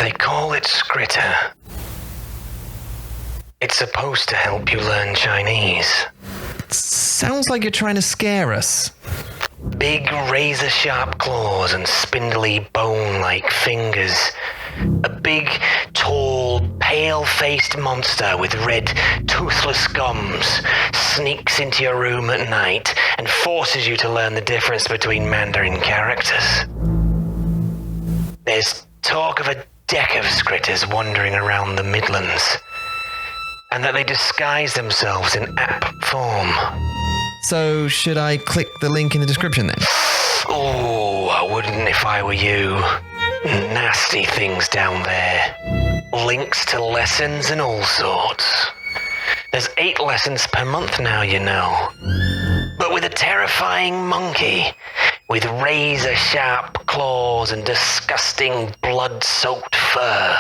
They call it Skritter. It's supposed to help you learn Chinese. Sounds like you're trying to scare us. Big razor-sharp claws and spindly bone-like fingers. A big, tall, pale-faced monster with red, toothless gums sneaks into your room at night and forces you to learn the difference between Mandarin characters. There's talk of a deck of Skritters wandering around the Midlands, and that they disguise themselves in app form. So should I click the link in the description then? Oh, I wouldn't if I were you. Nasty things down there. Links to lessons and all sorts. There's 8 lessons per month now, you know. But with a terrifying monkey, with razor-sharp claws and disgusting blood-soaked fur.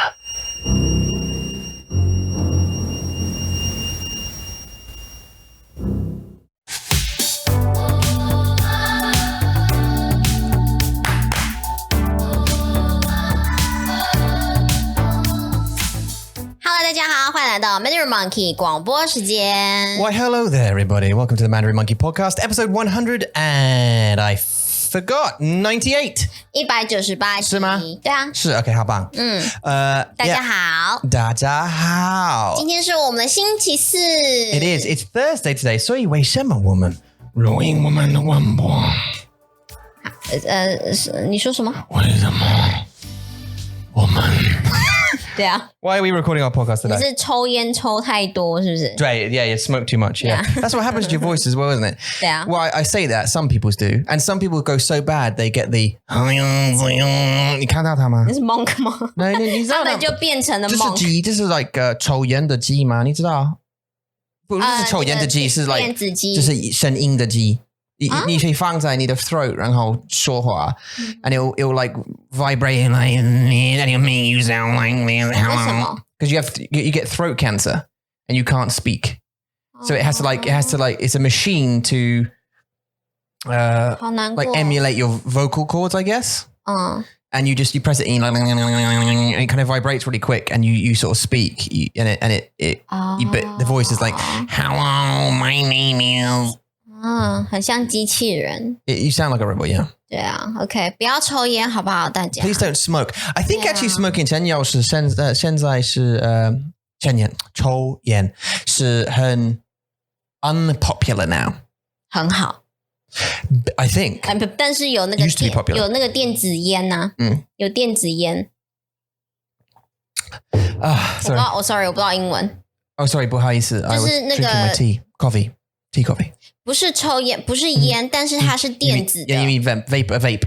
Mandarin Monkey 广播时间。 Why, hello there, everybody. Welcome to the Mandarin Monkey Podcast, episode 100 and I forgot 98. 198集是吗？对啊，是 OK， 好棒。大家好，大家好。今天是我们的星期四。It is. It's Thursday today. 所以为什么我们录音我们的广播？你说什么？为什么我们？对啊。Why are we recording our podcast today? 你是抽烟抽太多是不是？ Right, yeah, you smoke too much. Yeah. That's what happens to your voice as well, isn't it? 对啊。 Well, I say that. Some people do. And some people go so bad, they get the... 你看到他吗？你是 monk 吗？你知道他们就变成了 monk。 鸡，这是 like 抽烟的鸡吗？你知道？不是抽烟的鸡，是 like 电子鸡，就是声音的鸡。你可以放在你的 throat 然后说话 and it'll like vibrate and like and it'll make you sound like hello because you get throat cancer and you can't speak so it has to like it's a machine to like emulate your vocal cords I guess and you press it in like, and it kind of vibrates really quick and you sort of speak but the voice is like hello my name is 很像机器人。 You sound like a robot, yeah. 对啊 ，OK， 不要抽烟好不好，大家 Please don't smoke. I think actually smoking 现在是抽烟是很 unpopular now. 很好 I think. 但是有那个 Used to be popular. 有那个电子烟呐，有电子烟。Sorry. 我不知道英文。Oh, sorry, 不好意思。I was drinking my tea, coffee. Tea coffee. 不是抽烟，不是烟，但是它是电子的。Yeah, you mean vape. Vape.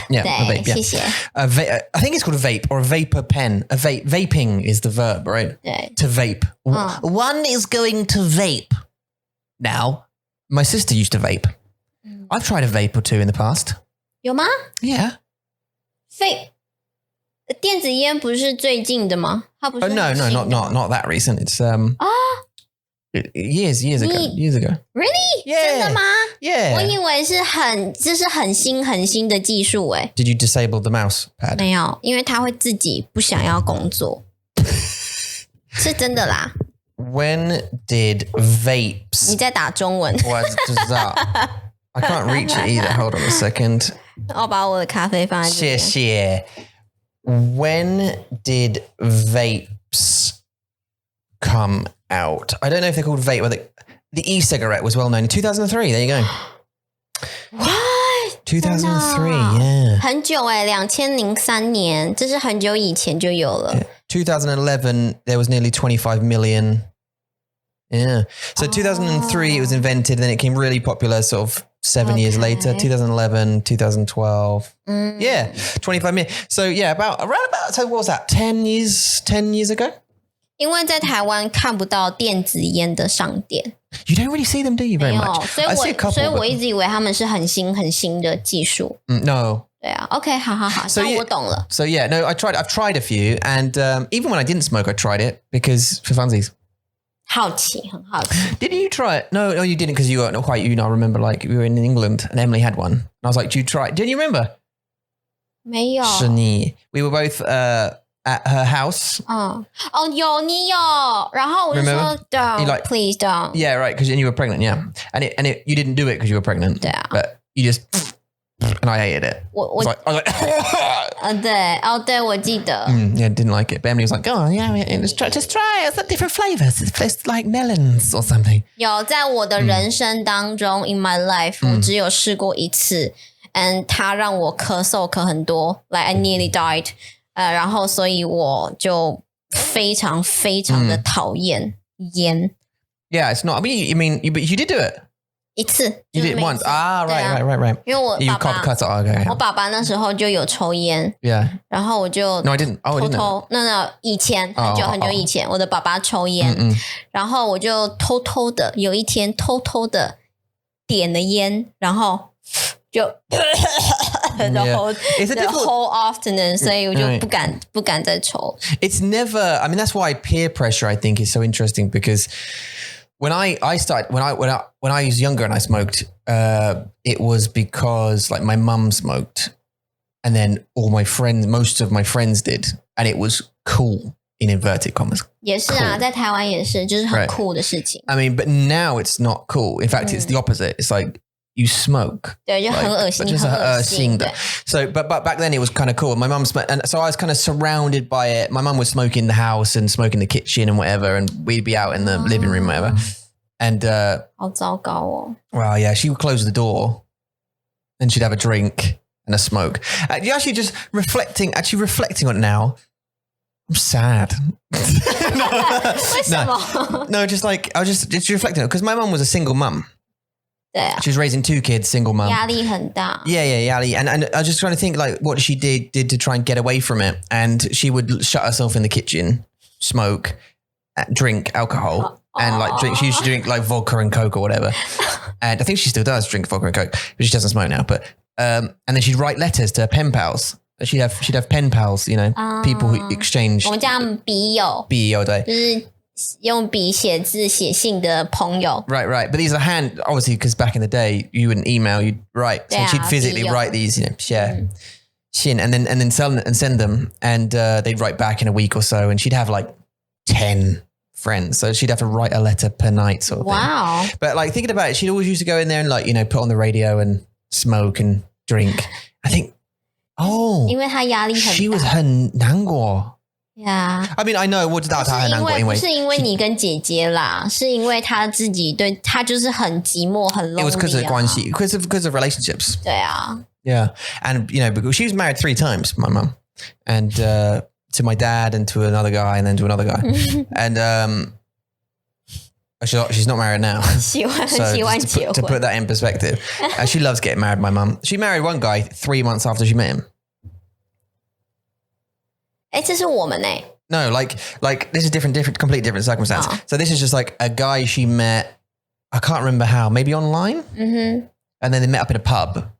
Yeah, 对 a vape, yeah. 谢谢。I think it's called a vape or a vapor pen. Vaping is the verb, right? 对。 To vape. One is going to vape. Now, my sister used to vape. I've tried a vape or two in the past. 有吗？ Yeah. Vape. 电子烟不是最近的吗？它不是 No, not that recent. It's years ago. Really? Yeah. 真的吗？ Yeah. 我以为这是很新的技术诶。 Did you disable the mouse pad? 没有，因为它会自己不想要工作，是真的啦。 When did vapes? 你在打中文。 What does that? I can't reach it either. Hold on a second. 我把我的咖啡放在这边。谢谢。When did vapes come out? I don't know if they're called vape. The e-cigarette was well known in 2003. There you go. What? 2003, yeah. 很久2003年，这是很久以前就有了。Yeah. 2011, there was nearly 25 million. Yeah. So 2003, it was invented, then it became really popular sort of 7 years later, 2011, 2012. Yeah, 25 million. So yeah, so what was that? 10 years ago? 因为在台湾看不到电子烟的商店。 You don't really see them, do you, very 没有 much? 所以我一直以为他们是很新的技术。 No. 对啊 ，OK， 好，那我懂了。 So yeah, no, I've tried a few, and even when I didn't smoke, I tried it because for funsies. 好奇，很好奇。 Did you try it? No, you didn't because you weren't quite. I remember like we were in England and Emily had one, and I was like, "Do you try it?" Did you remember? 没有。是你 We were both at her house. 有你有，然后我就说 Remember? don't, You like- please don't. Yeah, right. Because you were pregnant. Yeah, and you didn't do it because you were pregnant. 对啊 but you just and I hated it. 我 I was like, 对，我记得。 yeah, didn't like it. But Emily was like, oh yeah, just try it. It's different flavors. It's like melons or something. 有在我的人生当中、in my life， 我只有试过一次，and 它让我咳嗽很多 ，like I nearly died。然后所以我就非常非常的讨厌烟。Yeah, it's not. I mean, but you did do it. 一次 You 就是 did 每 once. 次 Right. 因为我 You 爸爸 cut it. Okay. 我爸爸那时候就有抽烟， Yeah. 然后我就 No, I didn't. Oh, I 偷 didn't. 偷那以前很久以前，我的爸爸抽烟，然后我就偷偷的有一天偷偷的点了烟，然后就the whole afternoon， 所以我就不敢再抽。It's never. I mean, that's why peer pressure I think is so interesting because when I was younger and I smoked, it was because like my mum smoked, and then most of my friends did, and it was cool in inverted commas. 也是啊， Cool. 在台湾也是，就是很酷的事情。 I mean, but now it's not cool. In fact, it's the opposite. It's like you smoke. 对，就很恶心， just 很恶心的。 So, but back then it was kind of cool. My mum smoked, and so I was kind of surrounded by it. My mum would smoke in the house and smoke in the kitchen and whatever, and we'd be out in the living room, whatever. And 好糟糕哦。 well, yeah, she would close the door, and she'd have a drink and a smoke. You actually just reflecting on it now. I'm sad. 为什么？ No, just like I was just reflecting because my mum was a single mum. 对啊， She was raising 2 kids, single mum. 压力很大。 Yeah, Ali. And I was just trying to think like what she did to try and get away from it. And she would shut herself in the kitchen, smoke, drink alcohol, and like drink. She used to drink like vodka and Coke or whatever. And I think she still does drink vodka and Coke, but she doesn't smoke now. But and then she'd write letters to her pen pals. She'd have pen pals, you know, people who exchange 我们叫他们笔友， BEO day. 就是用笔写字写信的朋友。 Right. But these are obviously, because back in the day, you wouldn't email, you'd write. So Yeah, she'd physically BEO. write these, you know, share. And then send them, and they'd write back in a week or so, and she'd have like 10 friends, so she'd have to write a letter per night sort of thing. Wow. But like thinking about it, she'd always used to go in there and like, you know, put on the radio and smoke and drink. I think, 因为他压力很大。 she was 很难过. Yeah. I mean, I know 我知道她很难过，因为不是因为你跟姐姐啦，是因为他自己对他就是很寂寞，很 lonely 啊。 It was because of 关系, because of relationships. 对啊。 Yeah. And, you know, because she was married 3 times, my mum. And to my dad and to another guy and then to another guy. And she's not married now. 喜欢 So 喜欢 just 结 to 婚 put that in perspective. She loves getting married, my mum. She married one guy 3 months after she met him. 哎，这是我们哎。 No, like this is completely different circumstance. Oh. So this is just like a guy she met, I can't remember how, maybe online? And then they met up in a pub.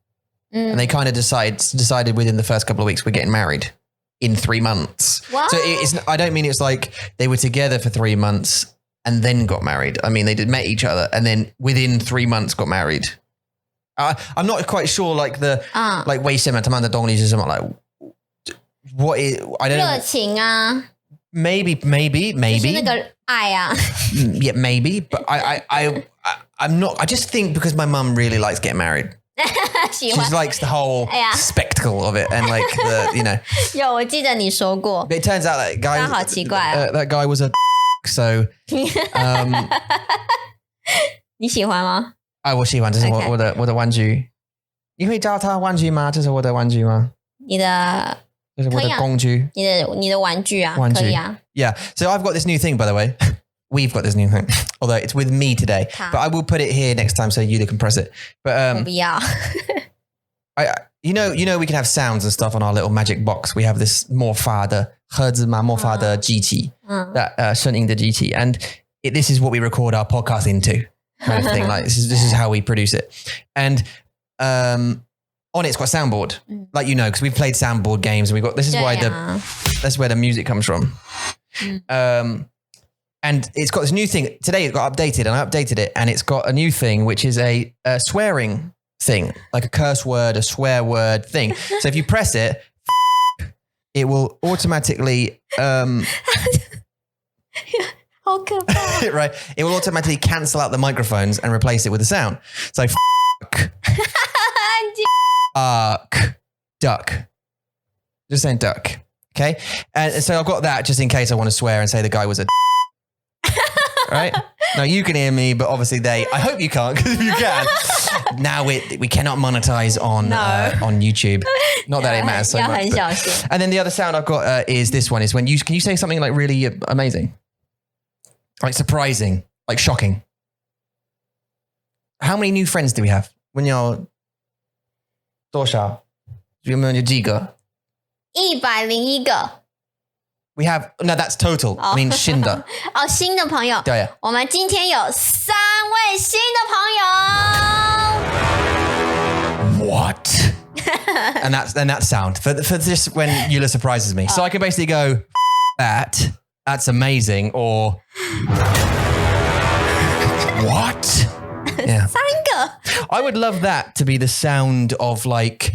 And they kind of decided within the first couple of weeks we're getting married in 3 months. What? So I don't mean it's like they were together for 3 months and then got married. I mean, they met each other and then within 3 months got married. I'm not quite sure like the, like 为什么他们的动力是什么 like, what is, I don't 热 know. 情啊， Maybe. 就是那个爱啊。 Yeah, maybe. But I'm not, I just think because my mum really likes getting married. 喜 She 欢。 likes the whole Yeah. spectacle of it and like the, you know. 有，我记得你说过。 But it turns out that guy, 他好奇怪哦。 that guy was a so 你喜欢吗？我喜欢，这是我的玩具。你会叫它玩具吗？这是我的玩具吗？你的这是我的工具。你的玩具啊，玩具。可以啊。 Yeah. So I've got this new thing, by the way. We've got this new thing, although it's with me today. But I will put it here next time so you can press it. But 我不要。 you know, we can have sounds and stuff on our little magic box. We have this 魔法的盒子嘛，魔法的机器 that 声音的机器 and this is what we record our podcast into, kind of thing. Like this is how we produce it. And on it's got a soundboard, like you know, because we've played soundboard games and we've got this is why that's where the music comes from. And it's got this new thing. Today it got updated and I updated it and it's got a new thing, which is a swearing thing, like a curse word, a swear word thing. So if you press it, it will automatically, 好可怕。 right? It will automatically cancel out the microphones and replace it with a sound. So, duck. Just saying duck. Okay. And so I've got that just in case I want to swear and say the guy was a right? Now you can hear me, but obviously I hope you can't, because if you can, now we cannot monetize on YouTube. Not that it matters so much. But, and then the other sound I've got is this one, is when can you say something like really amazing? Like surprising, like shocking. How many new friends do we have? When you're 多少？有没有几个？ 101个。 We have, no, that's total. I mean, 新的。哦，新的朋友。对。我们今天有3位新的朋友。 What? and that sound for this when Eula surprises me. So I can basically go, that's amazing, or what? Yeah. 3个。 I would love that to be the sound of like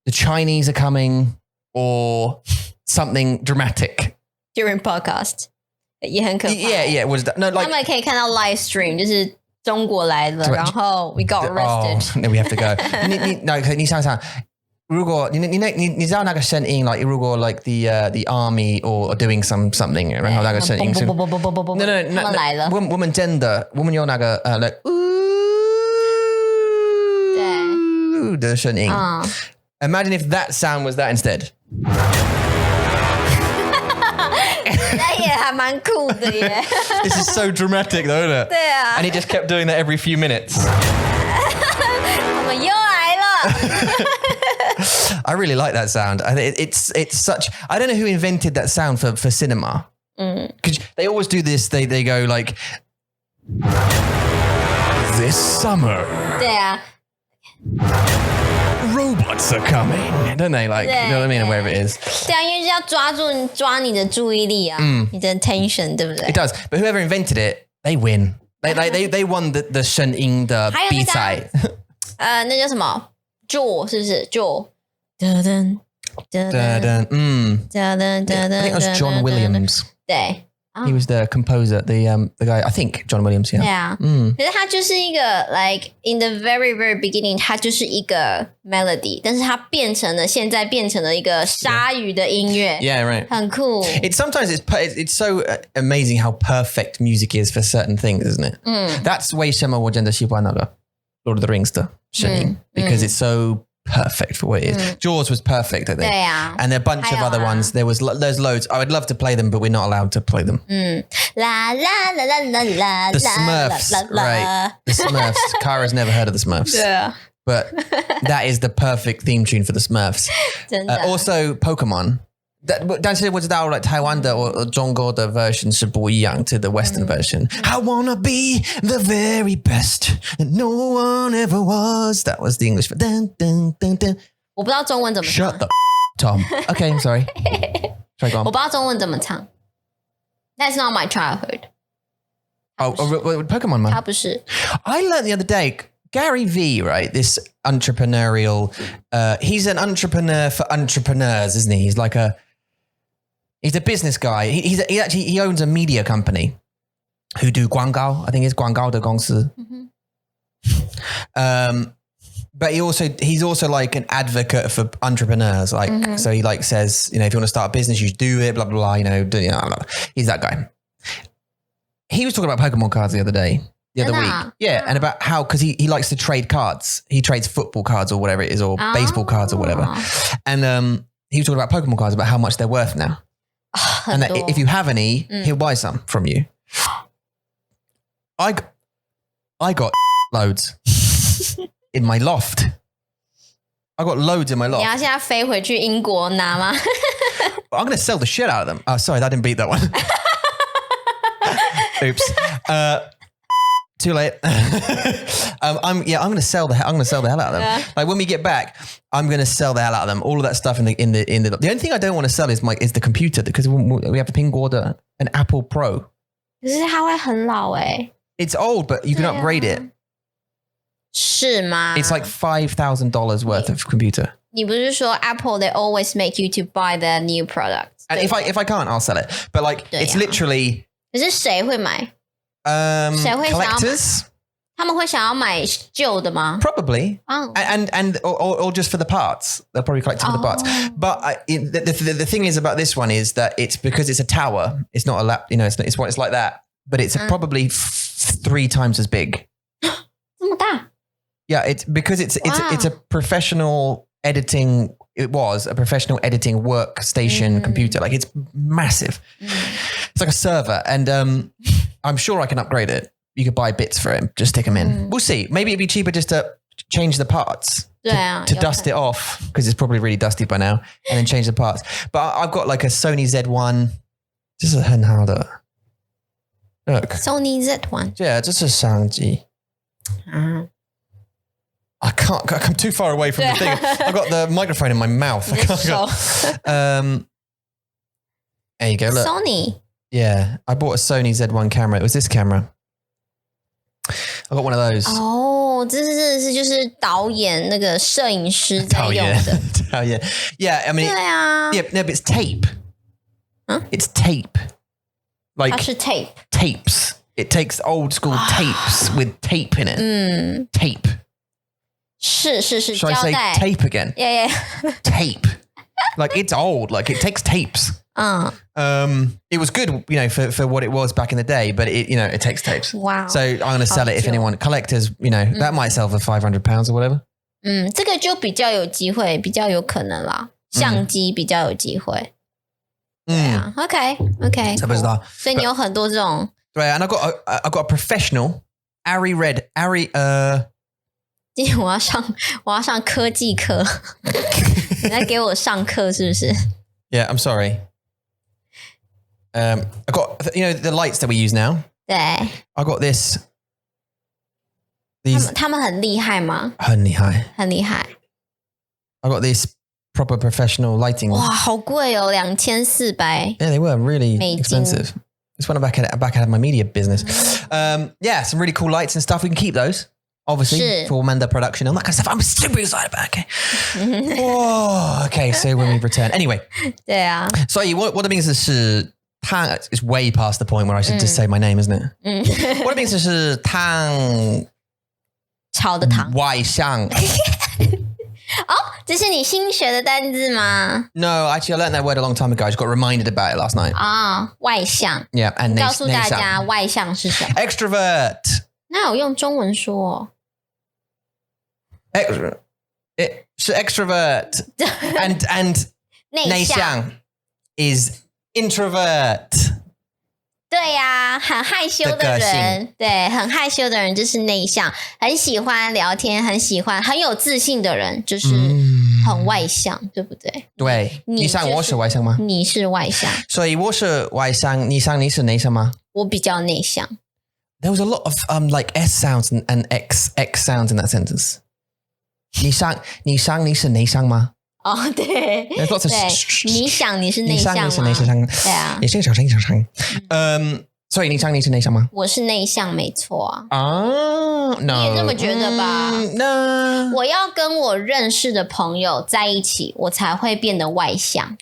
the Chinese are coming, or something dramatic during podcast 也很可怕。 Yeah. Was that no like 他们可以看到 live stream， 就是中国来的，然后 we got arrested. Oh, no, we have to go. 你想想，如果你知道那个声音 like 如果 like the army or doing something， 然后那个声音是 no 他们来了。我们真的我们有那个like 对的声音。Imagine if that sound was that instead. 那也还蛮酷的耶。 This is so dramatic though, isn't it? 对啊。 And he just kept doing that every few minutes. 我们又来了。 I really like that sound. It's such. I don't know who invented that sound for cinema. Because they always do this. They go like this summer. 对啊。 Robots are coming, don't they? Like, you know what I mean? Wherever it is. 对啊，因为要抓你的注意力啊，你的 attention， 对不对？ It does. But whoever invented it, they win. They won the 声音的比赛。那叫什么 ？Jaw 是不是 ？Jaw。噔噔噔噔。I think it was John Williams. 对。He was the composer, the guy. I think John Williams. Yeah. 对啊。可是他就是一个 like in the very very beginning， 它就是一个 melody， 但是它现在变成了一个鲨鱼的音乐。Yeah, right. 很酷。Sometimes it's so amazing how perfect music is for certain things, isn't it? That's 为什么我真的喜欢那个 Lord of the Rings 的声音 because it's so perfect for what it is. Jaws was perfect, I think. 对啊。 And there are a bunch of other ones. There's loads. I would love to play them, but we're not allowed to play them. La la la la la la. The Smurfs, right? The Smurfs. Kara's never heard of the Smurfs. 对啊。 But that is the perfect theme tune for the Smurfs. 真的。 Also, Pokemon. 但是我知道 like 台湾的或中国的 version 是不一样 to the Western version. I wanna be the very best that no one ever was. That was the English. Dun, dun, dun, dun. 我不知道中文怎么唱。 Shut the Tom. Okay, I'm sorry. Sorry, go 我 on. 不知道中文怎么唱。That's not my childhood. Pokemon man. 他不是。 I learned the other day, Gary V, right? This entrepreneurial, he's an entrepreneur for entrepreneurs, isn't he? He's a business guy. He owns a media company who do 广告. I think it's 广告的公司. But he's also like an advocate for entrepreneurs. Like, so he like says, you know, if you want to start a business, you should do it, blah, blah, blah, you know, he's that guy. He was talking about Pokemon cards the other week. Yeah. And about how, cause he likes to trade cards. He trades football cards or whatever it is, or baseball cards or whatever. And, he was talking about Pokemon cards, about how much they're worth now. And that if you have any, he'll buy some from you. I got loads in my loft. I got loads in my 你 loft. 要现在飞回去英国拿吗？ I'm going to sell the shit out of them. Oh, sorry, that didn't beat that one. Oops. Too late. I'm going to sell the hell out of them. Yeah. Like when we get back, I'm going to sell the hell out of them. All of that stuff in the only thing I don't want to sell is the computer, because we have to ping order an Apple Pro. 可是它会很老欸。 It's old, but you can upgrade it. 是吗？ It's like $5,000 worth of computer. 你不是说 Apple they always make you to buy the new product? And if I can't, I'll sell it. But like, it's literally. 可是谁会买？谁会想要买 collectors? 他们会想要买旧的吗？ Probably. Oh. Or just for the parts. They'll probably collect it for the parts. But the thing is about this one is that it's because it's a tower. It's not a lap. You know, it's like that. But it's probably 3 times as big. 这么大 Yeah, it's because it's a professional editing. It was a professional editing workstation computer. Like it's massive. It's like a server, and I'm sure I can upgrade it. You could buy bits for it, just stick them in. We'll see. Maybe it'd be cheaper just to change the parts to dust it off because it's probably really dusty by now, and then change the parts. But I've got like a Sony Z1. 这是很好的 Look. Sony Z1. Yeah, 这是相机 I can't. I'm too far away from the thing. I've got the microphone in my mouth. I can't go. There you go. Look. Sony. Yeah, I bought a Sony Z1 camera. It was this camera. I got one of those. 哦，这是就是导演那个摄影师在用的。导演 Yeah, I mean. 对啊。Yeah, no, but it's tape. Huh? It's tape. Like 它是 tape. Tapes. It takes old school tapes with tape in it. Tape. 是 Should I say tape again? Yeah. Tape. Like it's old. Like it takes tapes. It was good, you know, for what it was back in the day, but it, you know, it takes tapes. Wow. So I'm going to sell it if anyone collectors, you know, that might sell for £500 or whatever. 这个就比较有机会，比较有可能啦。相机比较有机会。对啊 ，OK， 差不多。所以你有很多这种。对啊 ，and I've got a professional Ari Red Ari 今天我要上科技课，你在给我上课是不是 ？Yeah, I'm sorry. I got the lights that we use now. 对。I got this. 他们很厉害吗？很厉害。很厉害。I got this proper professional lighting. 哇，好贵哦，2400。Yeah, they were really expensive. It's when I'm back out of my media business. Yeah, some really cool lights and stuff. We can keep those. Obviously, for Manda production and that kind of stuff. I'm super excited about it. Okay. Whoa, okay, so when we return. Anyway. 对啊。所以what it means is it's way past the point where I should just say my name, isn't it? What it means is 汤炒的糖外向。哦，这是你新学的单字吗 No, actually, I learned that word a long time ago. I just got reminded about it last night. 啊，外向。Yeah, and 告诉大家外向是什么 ？Extrovert. 那我用中文说。是 extrovert and 内向 is introvert. 对呀，很害羞的人，对，很害羞的人就是内向，很喜欢聊天，很有自信的人就是很外向，对不对？对，你像我是外向吗？你是外向，所以我是外向，你是内向吗？我比较内向。There was a lot of like S sounds and X sounds in that sentence. 你是内向吗？哦，对，对，你想你是内向吗？你是内向，对啊，你是小声。所以你是内向吗？我是内向，没错啊。啊 ，no， 你也这么觉得吧？No， 我要跟我认识的朋友在一起，我才会变得外向。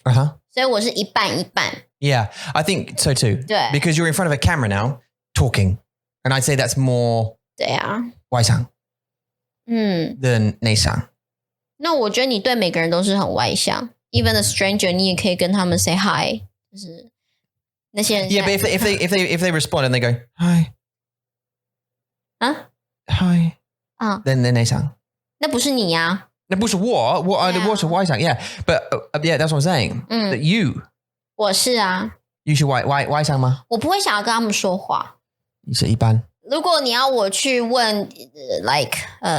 所以我是一半一半。Yeah, I think so too. 对 ，because you're in front of a camera now talking, and I'd say that's more 对啊，外向，than 内向。那我觉得你对每个人都是很外向 ，even a stranger， 你也可以跟他们 say hi， 就是那些人。Yeah, but if they respond and they go hi， hi， then 内向。那不是你呀？那不是我是外向 ，yeah， but yeah, that's what I'm saying. That you， 我是啊。你是外向吗？我不会想要跟他们说话。你是一般。如果你要我去问 like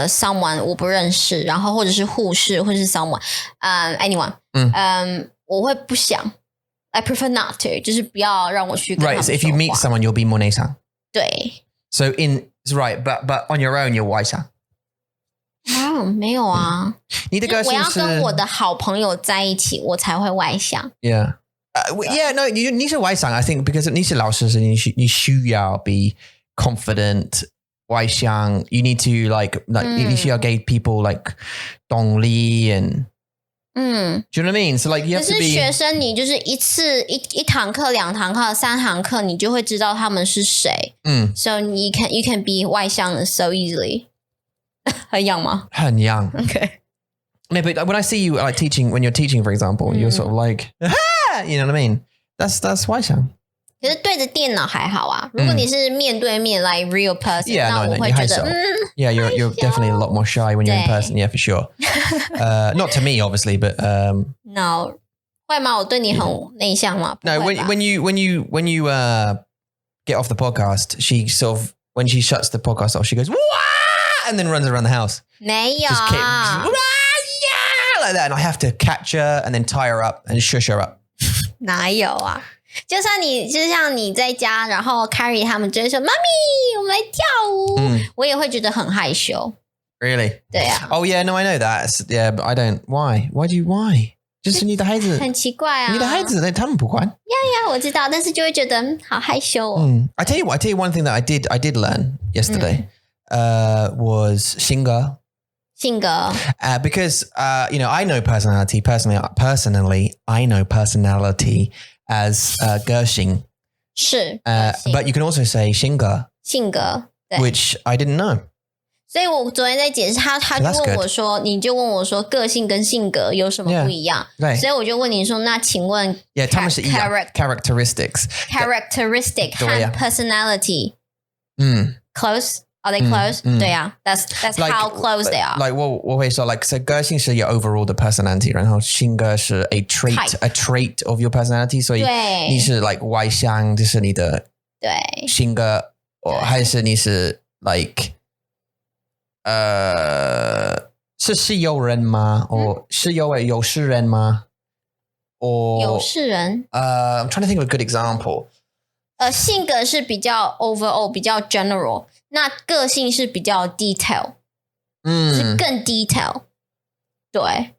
someone 我不认识，然后或者是护士或者是 someone anyone 我会不想 I prefer not to 就是不要让我去跟他们 Right, 说 so if you meet someone you'll be more 内向。对 So right, but on your own you're 外向。没有啊，你的个性是我要跟我的好朋友在一起我才会外向。 Yeah. Yeah, no, 你是外向 I think because 你是老师是你需要 be confident 外向 you need to like 你需要给 people like 动力 and Do you know what I mean? So like you 可 have to 是 be 学生，你就是一堂课、2堂课、3堂课，你就会知道他们是谁。So you can be 外向 so easily 。很痒吗？很young. Okay. No, but when I see you like teaching, when you're teaching, for example, you're sort of like, you know what I mean? That's 外向。可是对着电脑还好啊。如果你是面对面 like real person， 那我会觉得Yeah, you're definitely a lot more shy when you're in person. Yeah, for sure. Not to me, obviously, but No， 会吗？我对你很内向吗？ no. When you get off the podcast, she sort of when she shuts the podcast off, she goes Wah! And then runs around the house. 没有 Just yeah, like that, and I have to catch her and then tie her up and shush her up. 哪有啊？就像你在家，然后 Carrie 他们就会说：“妈咪，我们来跳舞。我也会觉得很害羞。 Really? 对啊。Oh yeah, no, I know that. Yeah, but I don't. Why? Why? 就是你的孩子，很奇怪啊。你的孩子，他们不管。呀，我知道，但是就会觉得好害羞哦。I tell you one thing that I did learn yesterday was 性格。Because you know, I know personality personally. I know personality as 个性。是。But you can also say 性格，对。 which I didn't know. 所以我昨天在解释他就问我说，你就问我说，个性跟性格有什么不一样？对。所以我就问你说，那请问 ，Yeah， 他们是一样 characteristic 和 personality， close。Are they close? 对啊 that's like, how close they are. Like 我会说 like so 个性是 your overall 的 personality， 然后性格是 a trait of your personality， 所以你是 like 外向，这是你的性格，还是你是 like 是有人吗？或是有事人吗？有事人I'm trying to think of a good example. 性格是比较 overall 比较 general， 那个性是比较 detail， 是更 detail。对，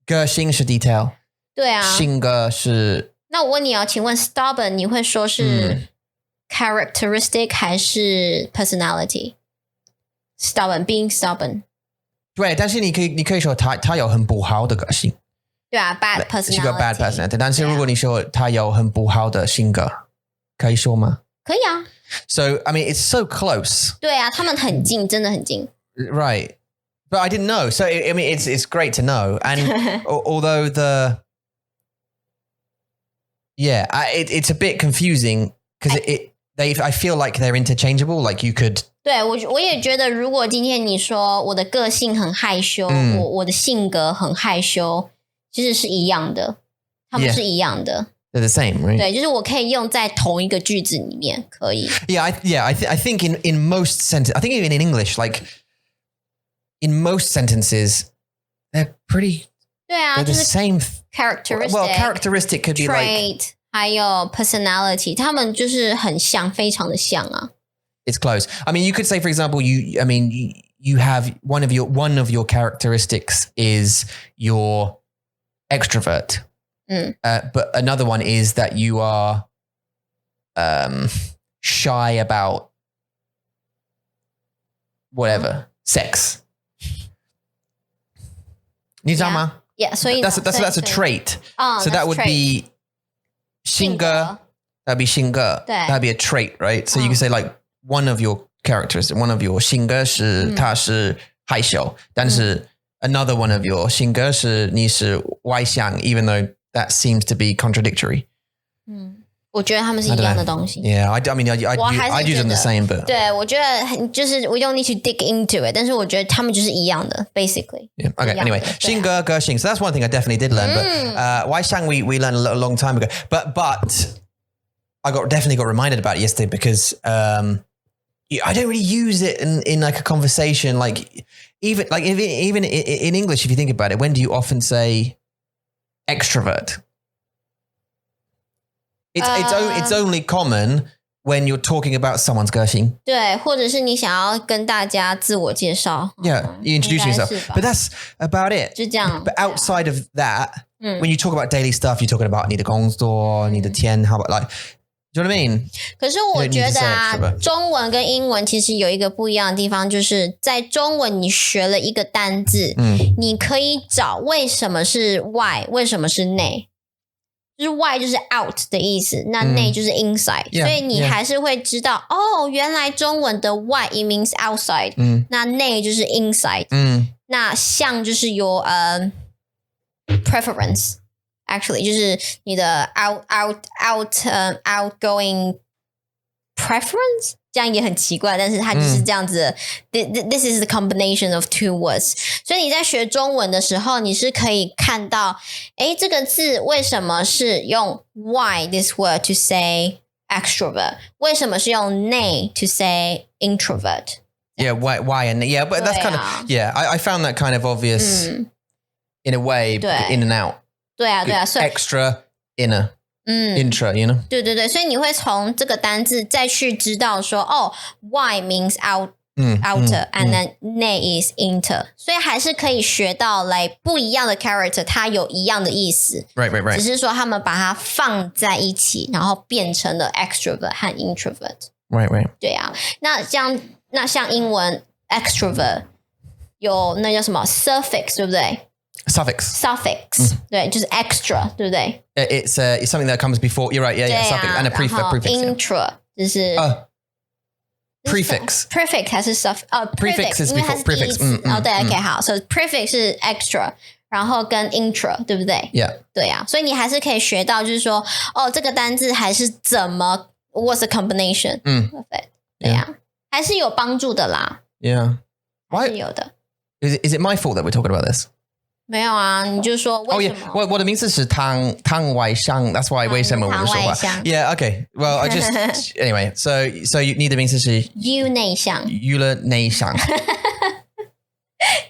个性是 detail， 对啊，性格是。那我问你啊，请问 stubborn 你会说是 characteristic 还是 personality？ stubborn being stubborn。对，但是你可以说他有很不好的个性。对啊 ，bad personality 是个 bad personality， 但是如果你说他有很不好的性格，可以说吗？可以啊。So I mean, it's so close. 对啊，他们很近，真的很近。Right, but I didn't know. So I mean, it's great to know. And although it's a bit confusing because I feel like they're interchangeable. Like you could. 对我也觉得，如果今天你说我的个性很害羞，我的性格很害羞。其实是一样的，他们是一样的。They're the same, right? 对，就是我可以用在同一个句子里面，可以。I think in most sentences, I think even in English, like in most sentences, they're pretty. 对啊， they're the same characteristic. Well, characteristic could be trait, like 还有 personality， 他们就是很像，非常的像啊。It's close. I mean, you could say, for example, you have one of your characteristics is your extrovert. But another one is that you are shy about whatever sex. 你知道吗？ Yeah, 所以 that's a trait. So that would be 性格. That'd be 性格. That'd be a trait, right? So you can say like one of your characteristics, one of your 性格是他是害羞，但是 another one of your 性格是你是外向 even though that seems to be contradictory. 我觉得他们是一样的东西。Yeah, I mean, I'd use them the same, but 对，我觉得就是 we don't need to dig into it， 但是我觉得他们就是一样的 basically. Yeah. Okay. Anyway, 性格个性. So that's one thing I definitely did learn. But 外向 we learned a long time ago. But I definitely got reminded about it yesterday because I don't really use it in like a conversation. Like even in English, if you think about it, when do you often say extrovert? It's only common when you're talking about someone's 个性. 对，或者是你想要跟大家自我介绍。Yeah, you introduce yourself. But that's about it. 就这样。 But outside of that, when you talk about daily stuff, you're talking about 你的工作, 你的天, how about like Do you know what I mean? 可是我觉得啊 You don't need to say extrovert. 中文跟英文其实有一个不一样的地方，就是在中文你学了一个单字，你可以找为什么是外，为什么是内。就是外就是 out 的意思，那内就是 inside，、所以你还是会知道哦，原来中文的外 it means outside，、那内就是 inside，、那像就是有preference。Actually， 就是你的 outgoing preference， 这样也很奇怪，但是它就是这样子的。This is the combination of two words。所以你在学中文的时候，你是可以看到，诶，这个字为什么是用 why this word to say extrovert？ 为什么是用内 to say introvert？ Yeah, why and yeah, but that's kind of I found that kind of obvious in a way, in and out. 对啊，所以 extra inner intra, you know? 对，所以你会从这个单字再去知道说，哦 ，why means outer and then 内 is inter， 所以还是可以学到来不一样的 character， 它有一样的意思。Right. 只是说他们把它放在一起，然后变成了 extrovert 和 introvert。Right. 对啊，那像英文 extrovert 有那叫什么 suffix， 对不对？Suffix， 对，就是 extra， 对不对？ It's something that comes before. You're right. Yeah. Suffix and a prefix. Intra 就是 prefix. Prefix 还是 suffix？ prefix is 因为它 before 是第一 prefix. 次。对 ，OK， 好，所以 prefix 是 extra， 然后跟 intra， 对不对 Yeah. 对啊，所以你还是可以学到，就是说，哦，这个单字还是怎么 what's the combination of it？ 对呀，还是有帮助的啦。Yeah. 还是有的。Is it my fault that we're talking about this? 没有啊，你就说为什么？我的名字是汤外香 ，That's why 为什么我们说话 ？Yeah, okay. Well, I just anyway. So你的名字是 U 内向 U 了内向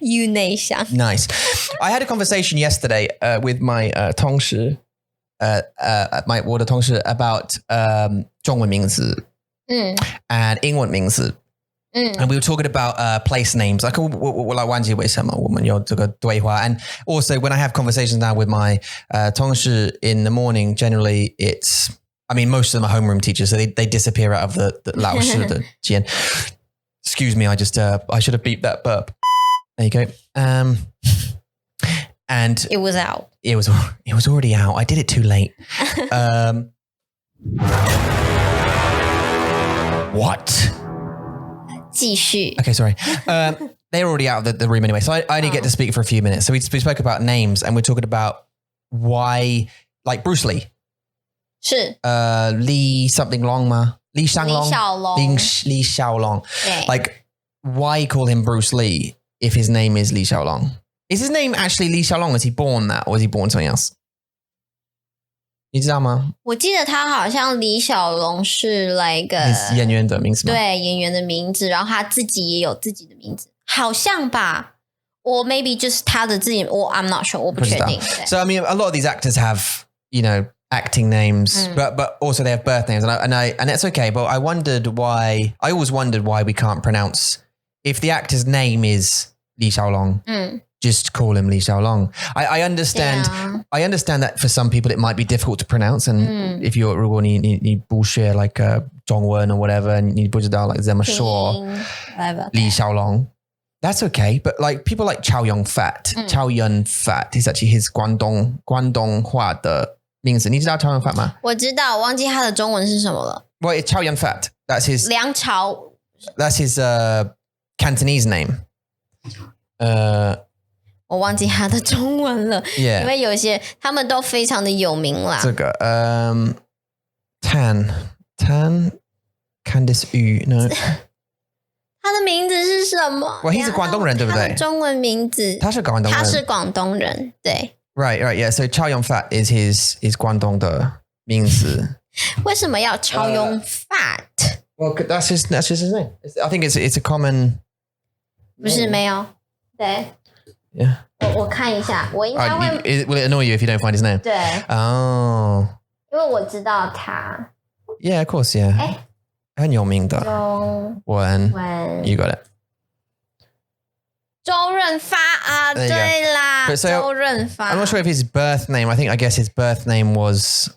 ，U 内向。Nice. I had a conversation yesterday with my 同事我的同事 about 中文名字and 英文名字。And we were talking about place names. Like, 我来忘记为什么我们有这个对话。And also, when I have conversations now with my 同事 in the morning, generally it's, I mean, most of them are homeroom teachers, so they disappear out of the 老师的间. Excuse me, I should have beeped that burp. There you go. And it was out. It was already out. I did it too late. What? 继续 Okay, sorry. They're already out of the room anyway, so I only get to speak for a few minutes. So we spoke about names, and we're talking about why, like Bruce Lee. 是 Lee something Long ma? Lee Xiaolong? 李小龙 Lee Xiaolong. Like, why call him Bruce Lee if his name is Lee Xiaolong? Is his name actually Lee Xiaolong? Was he born that, or was he born something else? 你知道吗？我记得他好像李小龙是来一个演员的名字吗？对，演员的名字，然后他自己也有自己的名字，好像吧。Or maybe just 他的自己，我 I'm not sure， 我不确定。So I mean, a lot of these actors have, you know, acting names, but also they have birth names, and it's okay. But I always wondered why we can't pronounce if the actor's name is Li Xiaolong. Just call him Li Xiaolong. I understand. Yeah. I understand that for some people it might be difficult to pronounce, and if you're you bullshit like Zhongwen or whatever, and you put it down like 怎么说 Li Xiaolong, that's okay. But like people like Chow Yun Fat is actually his 广东话的名字。你知道 Chow Yun Fat 吗？我知道，我忘记他的中文是什么了。Well, it's Chow Yun Fat. That's his. 梁朝。That's his Cantonese name. 我忘记他的中文了，因为有些他们都非常的有名啦。这个Tan Candice Yu no， 他的名字是什么？ Well, he's a 广东人，对不对？他的中文名字，他是广东人，他是广东人，对。Right, yeah. So Chow Yun Fat is his 广东的名字。为什么要Chow Yun Fat？ Well, that's his name. I think it's a common. 不是没有，对。Yeah. 我看一下，我应该会。Will it annoy you if you don't find his name? 对。Oh. 因为我知道他。Yeah, of course, yeah. 很有名的。中文 You got it. 周润发啊，对啦，周润发。I'm not sure if his birth name. I guess his birth name was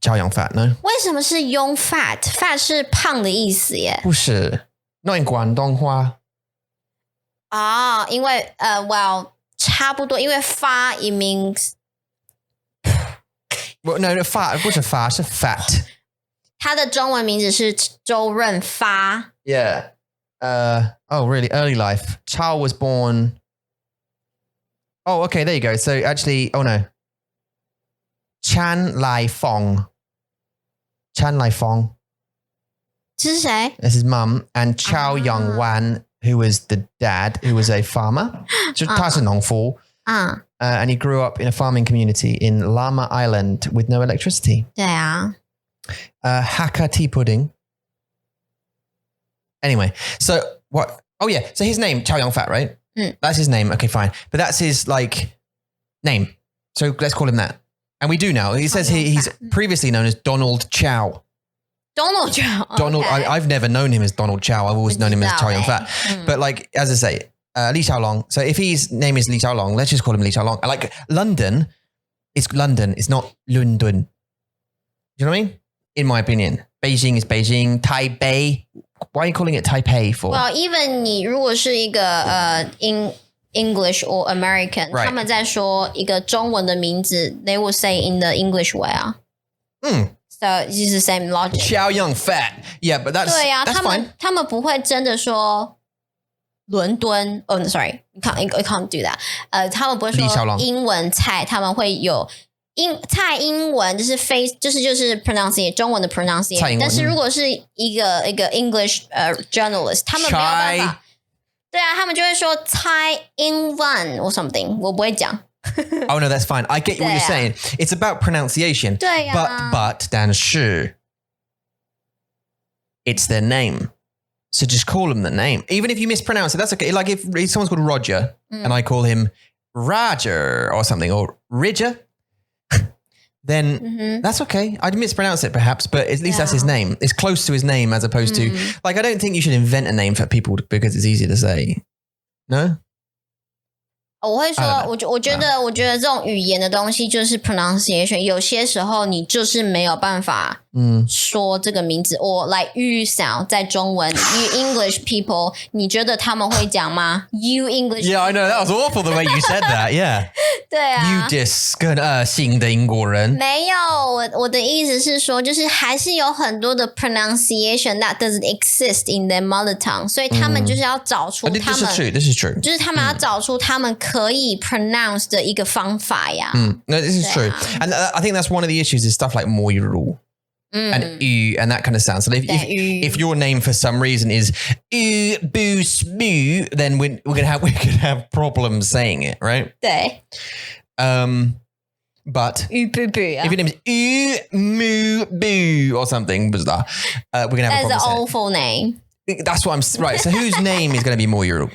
超养 fat no 为什么是庸 fat 是胖的意思耶？不是 not in 广东话因为well 差不多，因为发 it means well, no fat 不是发是 fat 它的中文名字是周润发。Yeah. Oh, really? Early life. Chow was born. Oh, okay. There you go. So actually, oh no. Chan Lai Fong. Chan Lai Fong. 这是谁？ That's his mum. And Chow Young Wan, who was the dad, who was a farmer. So 他是农夫. And he grew up in a farming community in Llama Island with no electricity. 对啊。Hakka tea pudding. Anyway, so what? Oh yeah, so his name Chow Yong Fat, right? That's his name. Okay, fine, but that's his like name. So let's call him that. And we do now. He says he's previously known as Donald Chow. Donald Chow. Donald. Okay. I've never known him as Donald Chow. I've always known him as Chow Yong Fat. But like as I say, Li Xiaolong. So if his name is Li Xiaolong, let's just call him Li Xiaolong. Like London, it's London. It's not London. You know what I mean? In my opinion, Beijing is Beijing. Taipei. Why are you calling it Taipei for? Well, even 你如果是一个English or American， Right. 他们在说一个中文的名字 ，they will say in the English way 啊。So it's the same logic. Chow Yong Fat. Yeah, but that's 对啊， that's fine. 他们不会真的说伦敦。Oh, sorry, you can't do that. 他们不会说英文菜，他们会有。蔡英文就是就是 pronunciation 中文的 pronunciation， 但是如果是一个 English journalist， 他们没有办法，对啊，他们就会说蔡英文 or something， 我不会讲。Oh no, that's fine. I get what you're saying. It's about pronunciation. 对啊 But 但是 it's their name. So just call them the name. Even if you mispronounce it, that's okay. Like if someone's called Roger and I call him Roger or something or Ridger, then that's okay. I'd mispronounce it perhaps, but at least that's his name. It's close to his name as opposed to like, I don't think you should invent a name for people because it's easier to say. No? 我会说，我觉得这种语言的东西就是 pronunciation， 有些时候你就是没有办法说这个名字，or like you sound 在中文 you English people， 你觉得他们会讲吗 ？You English Yeah, I know. That was awful the way you said that. Yeah. 对啊 You disgusting 的英国人。没有，我的意思是说，就是还是有很多的 pronunciation that doesn't exist in their mother tongue， 所以他们就是要找出他们 This is true. 就是他们要找出他们可以 pronounce 的一个方法呀。No, this is true. And I think that's one of the issues is stuff like 母语 and ü and that kind of sound. So if your name for some reason is ü, boo, smoo, then we could have problems saying it, right? 对。But if if your name is ü, moo, boo or something, we're going to have a that's problem an saying awful name. it. That's what I'm right. So whose name is going to be 母语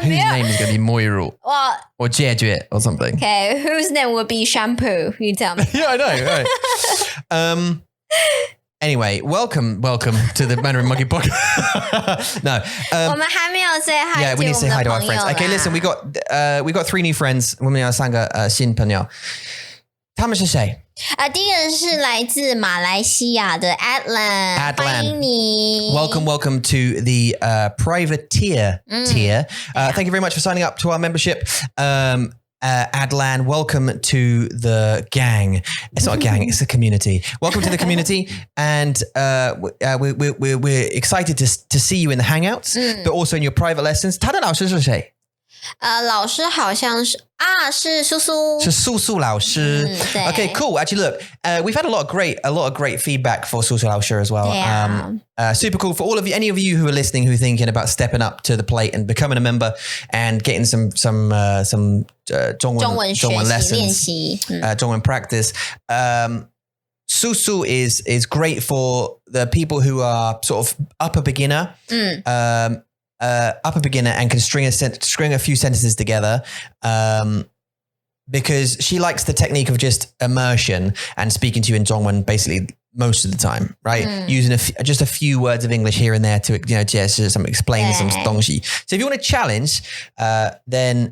Whose name is going to be 母语 Well, or 解决 or something? okay, whose name would be shampoo? You tell me. Yeah, I know. Right. Anyway, welcome to the Mandarin Monkey Podcast. No, 我们还没有 say hi. yeah, we need to say hi to our friends. Okay, listen, we got 3 new friends. 我们有3个新朋友。他们是谁？第一个人是来自马来西亚的 Adlan， 欢迎你。Welcome to the privateer tier. Thank you very much for signing up to our membership. Adlan, welcome to the gang. It's not a gang, it's a community. Welcome to the community, and we're excited to see you in the hangouts, but also in your private lessons. 他的老师是谁？老师好像是是苏苏，是苏苏老师。Okay, cool. Actually, look, we've had a lot of great feedback for 苏苏老师 as well. Super cool for all of you. Any of you who are listening who are thinking about stepping up to the plate and becoming a member and getting some 中文lessons, 练习，中文 practice. Susu is great for the people who are sort of upper beginner. Upper beginner and can string a few sentences together, because she likes the technique of just immersion and speaking to you in Zhongwen basically most of the time, right? Using just a few words of English here and there to just explain some 东西. So if you want a challenge, then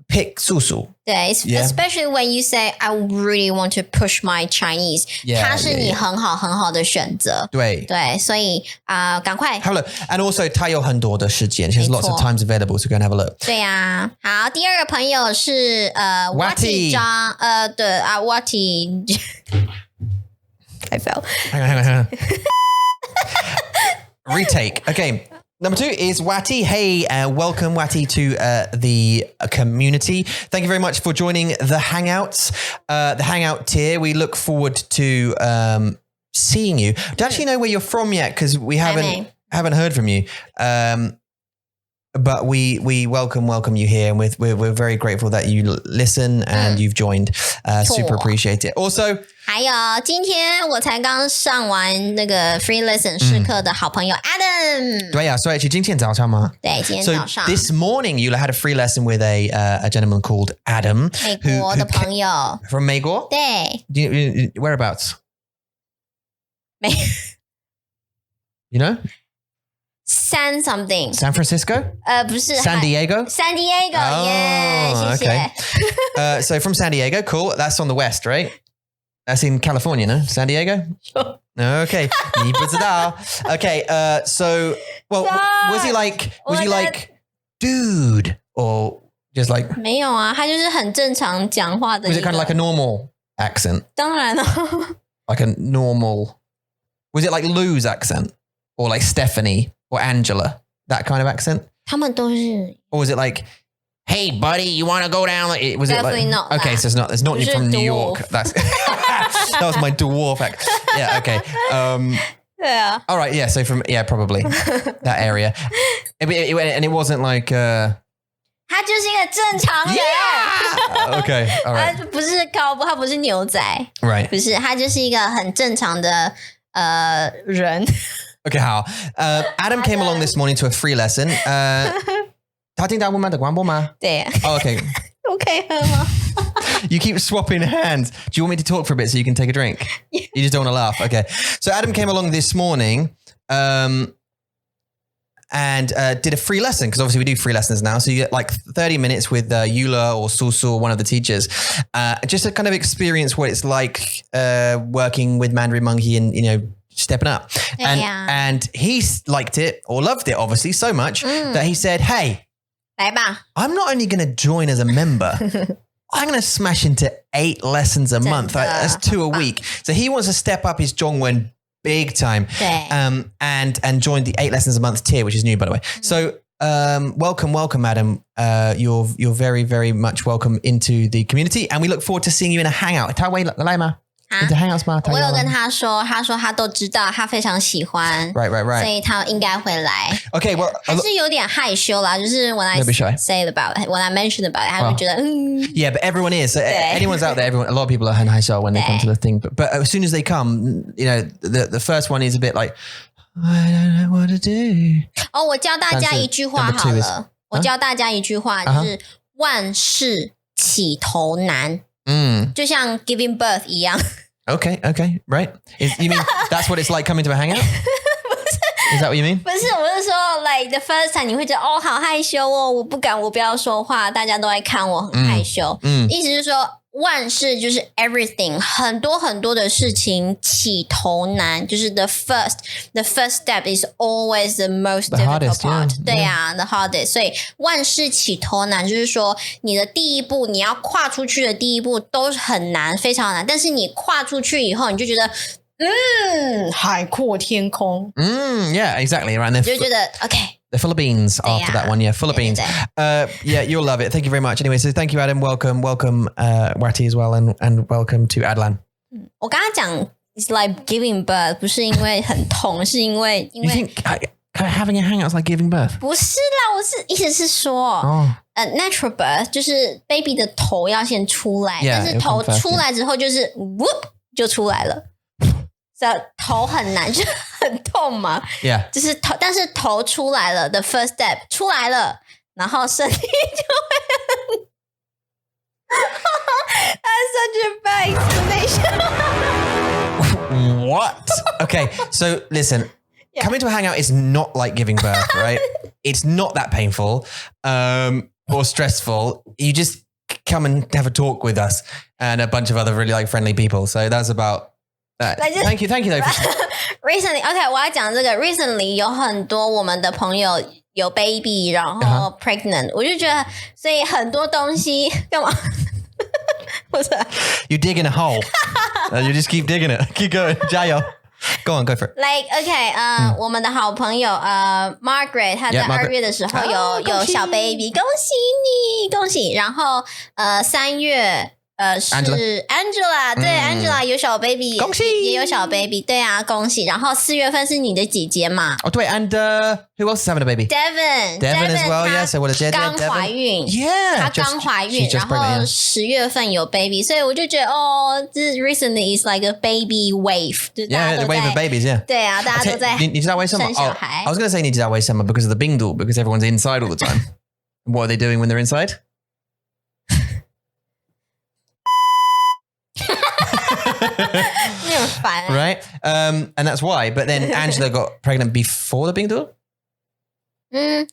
pick 素素。对 especially when you say I really want to push my Chinese， 它是你很好的选择。对，所以赶快 have a look. And also 它有很多的时间 She has lots of times available, so go and have a look. 对呀，好，第二个朋友是Wati 张对啊 Wati I fell. Hang on. Retake. Okay. Number 2 is Wati. Hey, welcome Wati to the community. Thank you very much for joining the Hangouts, the Hangout tier. We look forward to seeing you. Don't actually know where you're from yet because we haven't heard from you. But we welcome you here, and we're very grateful that you listen and you've joined. Super appreciate it. Also, 还有今天我才刚上完那个 free lesson 试课的好朋友 Adam。对呀，所以今天早上吗？对，今天早上。So this morning you had a free lesson with a gentleman called Adam, 美国的朋友。 From 美国？对。Whereabouts? You know? San something. San Francisco? 不是 San Diego? San Diego, yeah. 谢谢。Okay. So from San Diego, cool. That's on the west, right? That's in California, no? San Diego? Sure. Okay. 你不知道. Okay. So, well, was he like, dude, or just like? 没有啊，他就是很正常讲话的。Was it kind of like a normal accent? 当然了。Like a normal. Was it like Lou's accent, or like Stephanie? Or Angela, that kind of accent? 他们都是 Or was it like, hey buddy, you want to go down? Was Definitely it like, not okay, that. so it's not you from New York. That's that was my dwarf accent. Yeah, okay. 对啊 All right, yeah, so from probably that area. And it wasn't like 他就是一个正常人 yeah! Okay, all right. 他不是cowboy，他不是牛仔 Right. 不是，他就是一个很正常的人。Okay, how? Adam came along this morning to a free lesson. 他听到我们的广播吗？对 Oh, okay. 我可以喝吗？ You keep swapping hands. Do you want me to talk for a bit so you can take a drink? You just don't want to laugh. Okay. So Adam came along this morning and did a free lesson because obviously we do free lessons now. So you get like 30 minutes with Eula or Susu, one of the teachers, just to kind of experience what it's like working with Mandarin Monkey and, you know, stepping up. And he liked it or loved it, obviously, so much that he said, hey, 来吧 I'm not only going to join as a member, I'm going to smash into 8 lessons a month. That's 2 a week. So he wants to step up his Zhongwen big time. 对 And join the 8 lessons a month tier, which is new, by the way. So welcome, Adam. You're very, very much welcome into the community. And we look forward to seeing you in a hangout. 他会来吗？ Into hangouts 吗？我有跟他说他都知道，他非常喜欢 Right. 所以他应该会来 Okay, well, 还是有点害羞啦，就是 when I Don't be shy. say about it, when I mention about it 他会觉得 yeah, but everyone is. So anyone's out there. A lot of people are hanhaisha when they come to the thing. But as soon as they come, you know, the first one is a bit like, I don't know what to do. 哦，我教大家一句话好了，我教大家一句话就是万事起头难，就像 giving birth 一样。Okay, right. You mean that's what it's like coming to a hangout? Is that what you mean? 不是，我是说 like the first time 你会觉得哦好害羞哦，我不敢，我不要说话，大家都在看我很害羞。意思是说万事就是 everything， 很多的事情起头难，就是 the first step is always the most difficult part。对呀 the hardest。所以万事起头难，就是说你的第一步，你要跨出去的第一步都很难，非常难。但是你跨出去以后，你就觉得海阔天空。Yeah, exactly. Right. 你就觉得 OK。The Philippines after that one, yeah, Philippines. Yeah, you'll love it. Thank you very much. Anyway, so thank you, Adam. Welcome, Wati as well, and welcome to Adlan. 我刚刚讲 it's like giving birth， 不是因为很痛，是因为 You think having a hangout is like giving birth? 不是啦，我是意思是说natural birth 就是 baby 的头要先出来， 但是头出来之后就是 whoop 就出来了。所以头很难，就很痛嘛。Yeah， 就是头，但是头出来了 ，the first step 出来了，然后身体就会That's such a bad explanation. What? Okay, so listen. Coming to a hangout is not like giving birth, right? It's not that painful. or stressful, you just come and have a talk with us and a bunch of other really like friendly people. So that's about that. Thank you though. Recently, OK， 我要讲这个。Recently 有很多我们的朋友有 baby， 然后 pregnant， 我就觉得，所以很多东西干嘛？You dig in a hole. You just keep digging it. Keep going. 加油。Go on, go for it. Like OK， 我们的好朋友Margaret， 她在2月的时候有小 baby， 恭喜你，恭喜。然后3月。是 Angela， 对 Angela 有小 baby， 恭喜也有小 baby， 对啊，恭喜。然后4月份是你的姐姐嘛？哦，对 ，and who else is having a baby? Devin as well, yeah. So 我的姐姐刚怀孕 ，Yeah， 她刚怀孕，然后10月份有 baby， 所以我就觉得这 recently is like a baby wave， 就大家 the wave of babies, yeah. 对啊，大家都在你知道为什么？生小孩。I was going to say 你知道为什么 because of the bindu, because everyone's inside all the time. What are they doing when they're inside? Right? And that's why. But then Angela got pregnant before the bindu?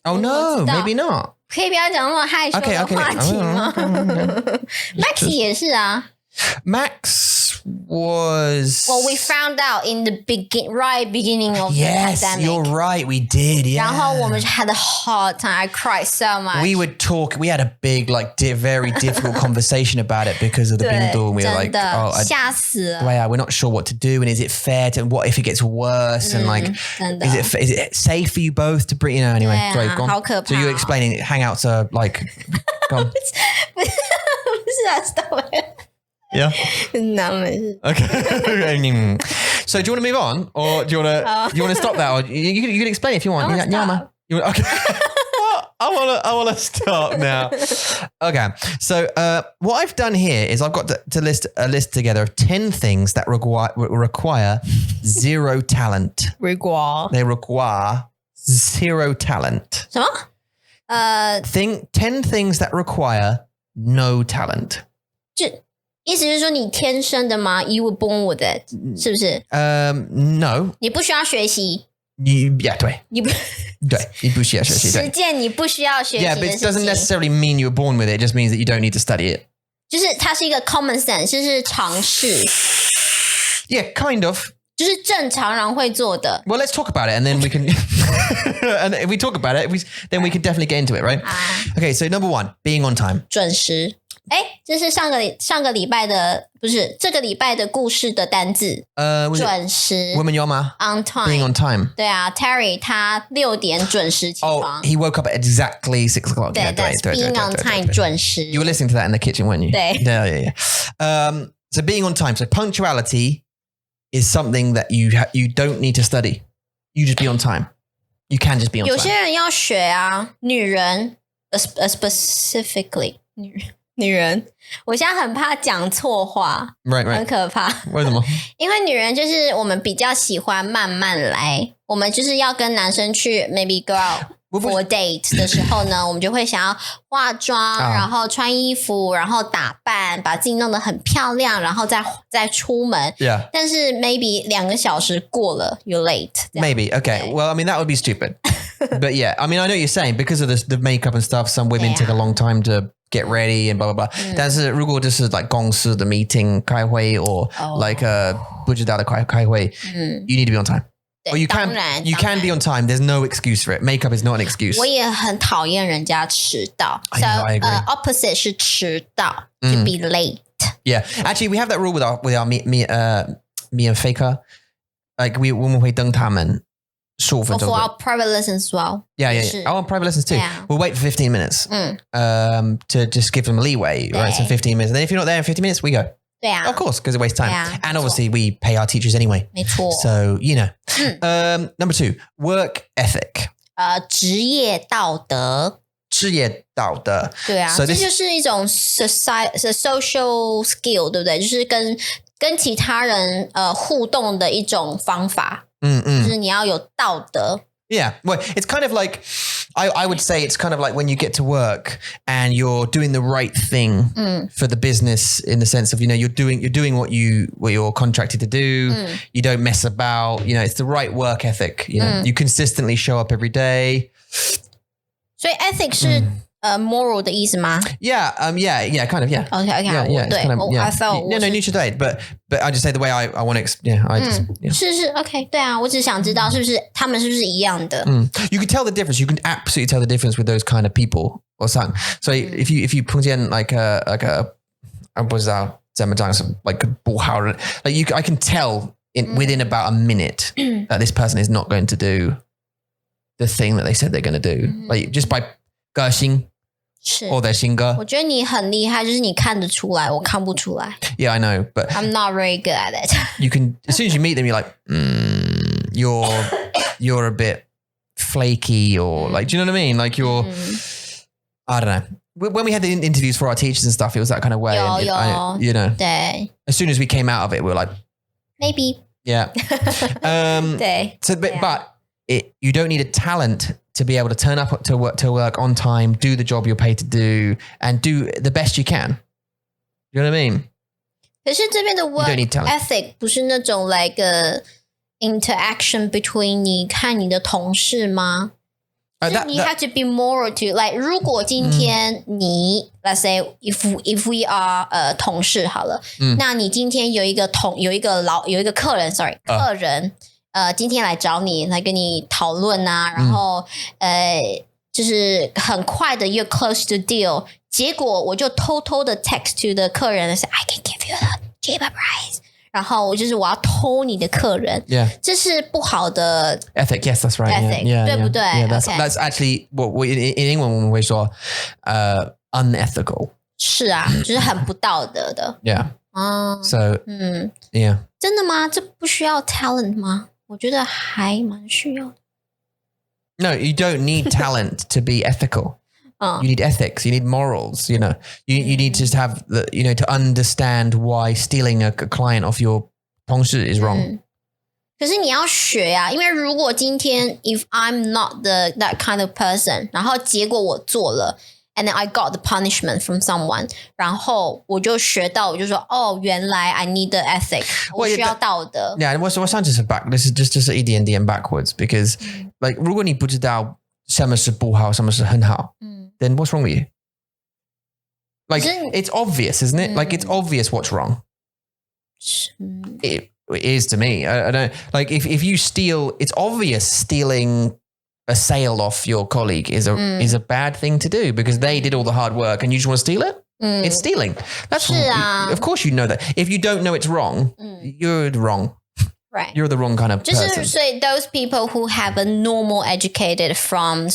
Oh no, maybe not. 可以不要讲那么害羞的话题吗 ？Max 也是啊。Max was... Well, we found out in the beginning of the pandemic. Yes, you're right. We did, yeah. 然后我们 had a hard time. I cried so much. We would talk. We had a big, like, very difficult conversation about it because of the bindu. And we were like,吓死了 we're not sure what to do. And is it fair to... What if it gets worse? And like, is it safe for you both to bring... You know, anyway. Sorry, go on. 好可怕 So you're explaining hangouts are like... Go on. 不是啊 ，stop it. Yeah. No. Okay. So do you want to move on, or do you want to stop that, or you can explain if you want. Okay. I want to stop now. Okay. So what I've done here is I've got to list a list together of 10 things that require zero talent. They require zero talent. 什么？10 things that require no talent. 意思是说你天生的吗 ？You were born with it， 是不是？No， 你不需要学习。对，你不需要学习。实践你不需要学习的 Yeah, but it doesn't necessarily mean you were born with it. It just means that you don't need to study it. 就是它是一个 common sense， 就是常识。Yeah, kind of. 就是正常人会做的。Well, let's talk about it, and then we can. And if we talk about it, then we can definitely get into it, right? Okay, so number 1, being on time. 准时。这是上个礼拜的，不是这个礼拜的故事的单字。准时。文有吗 ？On time. Being on time. 对啊 ，Terry 他6点准时起床。Oh, he woke up at exactly 6 o'clock. 对 ，being on time 准时。You were listening to that in the kitchen, weren't you? 对。Yeah. So being on time. So punctuality is something that you don't need to study. You just be on time. You can just be on time. 有些人要学啊，女人 specifically 女人，我现在很怕讲错话 right. 很可怕。为什么？因为女人就是我们比较喜欢慢慢来，我们就是要跟男生去 maybe go out for date 的时候呢，我们就会想要化妆，然后穿衣服，然后打扮，把自己弄得很漂亮，然后再出门。Yeah. 但是 maybe 2个小时过了 ，you're late. Maybe. Okay. Well, I mean, that would be stupid. But yeah, I mean, I know what you're saying because of the makeup and stuff. Some women take a long time to get ready and blah blah blah. 但是如果就是like 公司的 meeting 开会 or like 不知道的开会 you need to be on time. Or you can be on time. There's no excuse for it. Makeup is not an excuse. 我也很讨厌人家迟到。So I agree. Opposite 是迟到 to be late. Yeah, actually, we have that rule with our me and Faker. Like when we 会等他们15分钟 For our private lessons as well. Yeah. Our private lessons too. Yeah. We'll wait for 15 minutes to just give them a leeway, right? So 15 minutes. And then if you're not there in 15 minutes, we go. 对啊 Of course, because it wastes time. Yeah, and obviously, we pay our teachers anyway. 没错 So, you know. Number 2, work ethic. 职业道德。职业道德。对啊 So 这就是一种 social skill， 对不对？就是跟其他人互动的一种方法。就是你要有道德。Yeah, well, it's kind of like, I would say it's kind of like when you get to work and you're doing the right thing for the business in the sense of, you know, you're doing what you're contracted to do. You don't mess about, you know, it's the right work ethic. You know, you consistently show up every day. 所以 ethic 是 moral 的意思吗 Yeah, yeah, kind of, yeah. Okay, yeah, 对 it's kind of, yeah. I thought No, neutral but I just say the way I want to, I just, yeah. 是 OK 对啊，我只想知道是不是他们是不是一样的 You can tell the difference. You can absolutely tell the difference with those kind of people or something. So if you 碰见 like a 不知道怎么讲 like 不好人 like I can tell within about a minute that this person is not going to do the thing that they said they're going to do. Like just by 个性是 or their 性格。我觉得你很厉害，就是你看得出来，我看不出来。 Yeah, I know, but I'm not very good at it. you can as soon as you meet them, you're like, you're a bit flaky or like, do you know what I mean? Like you're, I don't know. When we had the interviews for our teachers and stuff, it was that kind of way.有 you know, 对 as soon as we came out of it, we were like, maybe yeah. 对 So, but you don't need a talent to be able to turn up to work on time, do the job you're paid to do, and do the best you can. You know what I mean? 可是这边的 work don't need talent. ethic 不是那种 like a interaction between 你看你的同事吗？就是你 have to be moral to like 如果今天你 let's say if we are 同事好了，那你今天有一个客人 sorry 客人今天来找你来跟你讨论啊，然后就是很快的又 close to deal， 结果我就偷偷的 text to 的客人说 I can give you the cheaper price， 然后我要偷你的客人， 这是不好的 ethic. Yes, that's right. Ethic, Yeah, 对不对 Yeah, Okay. that's actually what we in England 我们会说unethical. 是啊，就是很不道德的 Yeah. 啊。 So yeah. 真的吗？这不需要 talent 吗？我觉得还蛮需要的。 No, you don't need talent to be ethical. You need ethics. You need morals. You know, you need to have the, you know, to understand why stealing a client off your 同事 is wrong. 可是你要学呀，因为如果今天 if I'm not that kind of person， 然后结果我做了 ，and then I got the punishment from someone， 然后我就学到，我就说哦，原来 I need the ethic， 我需要道德。Yeah, what's just back? This is just 一点点 backwards because like 如果你不知道什么是不好，什么是很好，then what's wrong with you? Like it's obvious, isn't it? Like it's obvious what's wrong. It is to me. I don't like if you steal. It's obvious stealing a sale off your colleague is a bad thing to do because they did all the hard work and you just want to steal it. It's stealing. That's of course you know that. If you don't know it's wrong, you're wrong. Right. You're the wrong kind of 就是 person. 所以 those people who have a normal educated from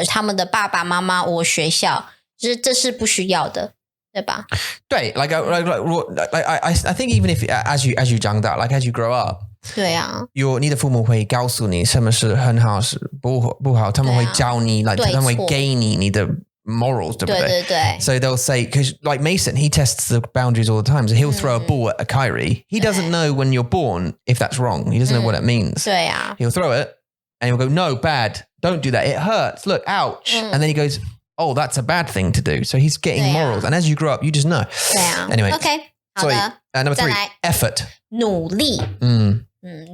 他们的爸爸妈妈或学校，就是这是不需要的，对吧？对 like I think even if as you 长大 like as you grow up. 对啊，你的父母会告诉你什么是很好，是不好，他们会教你，他们会给你的 morals， 对不对？对。 So they'll say, because like Mason, he tests the boundaries all the time. So he'll throw a ball at a Kyrie. He doesn't know when you're born if that's wrong. He doesn't know what it means. 对啊。 He'll throw it and he'll go, no, bad. Don't do that. It hurts. Look, ouch. And then he goes, oh, that's a bad thing to do. So he's getting morals. And as you grow up, you just know. 对啊。 Anyway. OK， 好 So 的。 number 再 3, 来 effort. 努力。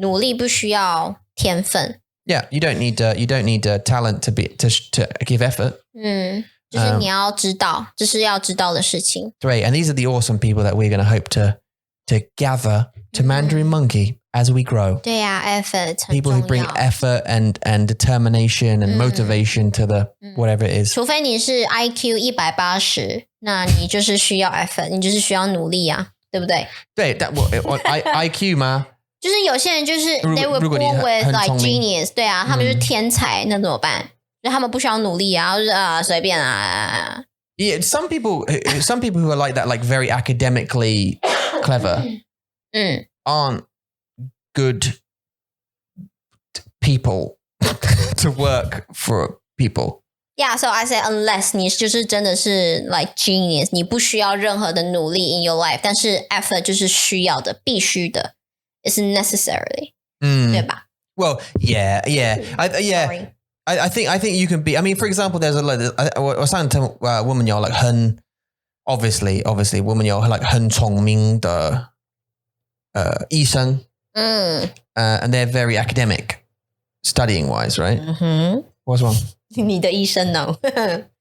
努力不需要天分。 Yeah, you don't need talent to give effort. 就是你要知道，这是要知道的事情。 Great, and these are the awesome people that we're going to hope to gather to Mandarin Monkey as we grow. 对呀 ，effort 很 People who 重 bring 要。 effort and determination and motivation to the whatever it is. 除非你是 IQ 180，那你就是需要 effort， 你就是需要努力啊，对不对？对 IQ 吗？就是有些人就是 they were 如果你 born with 很 like 聪明 genius， 对啊，他们就是天才，那怎么办？就他们不需要努力啊，就是随便啊。Yeah, some people who are like that, like very academically clever, aren't good people to work for people. Yeah, so I say unless 你就是真的是 like genius， 你不需要任何的努力 in your life， 但是 effort 就是需要的，必须的 ，is necessary， 对吧 Well, yeah. Sorry. I think you can be. I mean, for example, there's我上次woman 有 like 很 obviously woman 有 like 很聪明的医生and they're very academic studying wise, right? What's wrong? 你的医生呢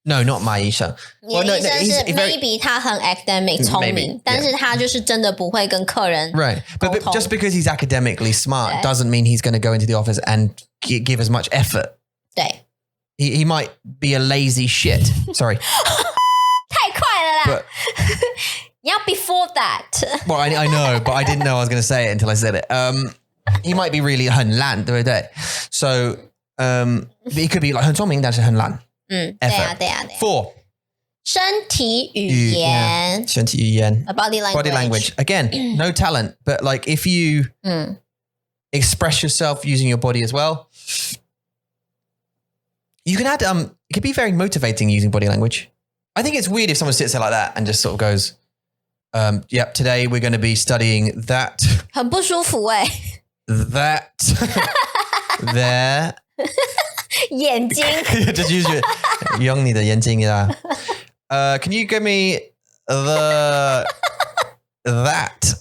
No, not my 医生。你的医生是 maybe 他很 academic 聪明，但是他就是真的不会跟客人 Right, but just because he's academically smart doesn't mean he's going to go into the office and give as much effort. 对 He might be a lazy shit. Sorry. 太快了啦！你要 before that. Well, I know, but I didn't know I was going to say it until I said it. He might be really 很烂，对不对？ So, he could be like 很聪明，但是很烂。对啊。4. 身体语言，身体语言 body language. Again, no talent, but like if you express yourself using your body as well, you can add. It could be very motivating using body language. I think it's weird if someone sits there like that and just sort of goes, "Yep, today we're going to be studying that." 很不舒服欸 That. There. 眼睛 Just use your 用你的眼睛呀。Can you give me that?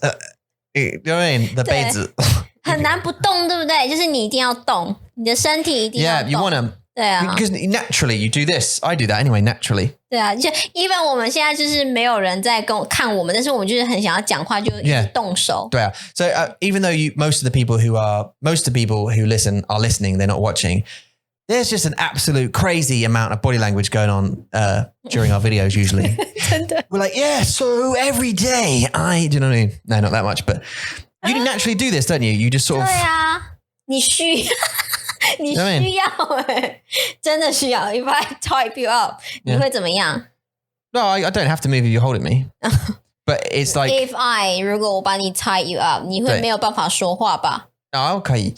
You know what I mean? The 杯子很难不动，对不对？就是你一定要动，你的身体一定要 Yeah, 动。 you want to. 对啊， Because naturally you do this. I do that anyway, naturally. 对啊，就 even 我们现在就是没有人在看我们，但是我们就是很想要讲话，就一直动手。对啊。So even though most of the people who listen are listening, they're not watching. There's just an absolute crazy amount of body language going on during our videos usually. 真的 We're like, yeah, so every day do you know what I mean? No, not that much, but you naturally do this, don't you? You just sort of... 对啊，你需要真的需要。If I type you up， 你会怎么样 No, I don't have to move if you hold at me. But it's like... If 如果我把你 tie you up， 你会没有办法说话吧？可以，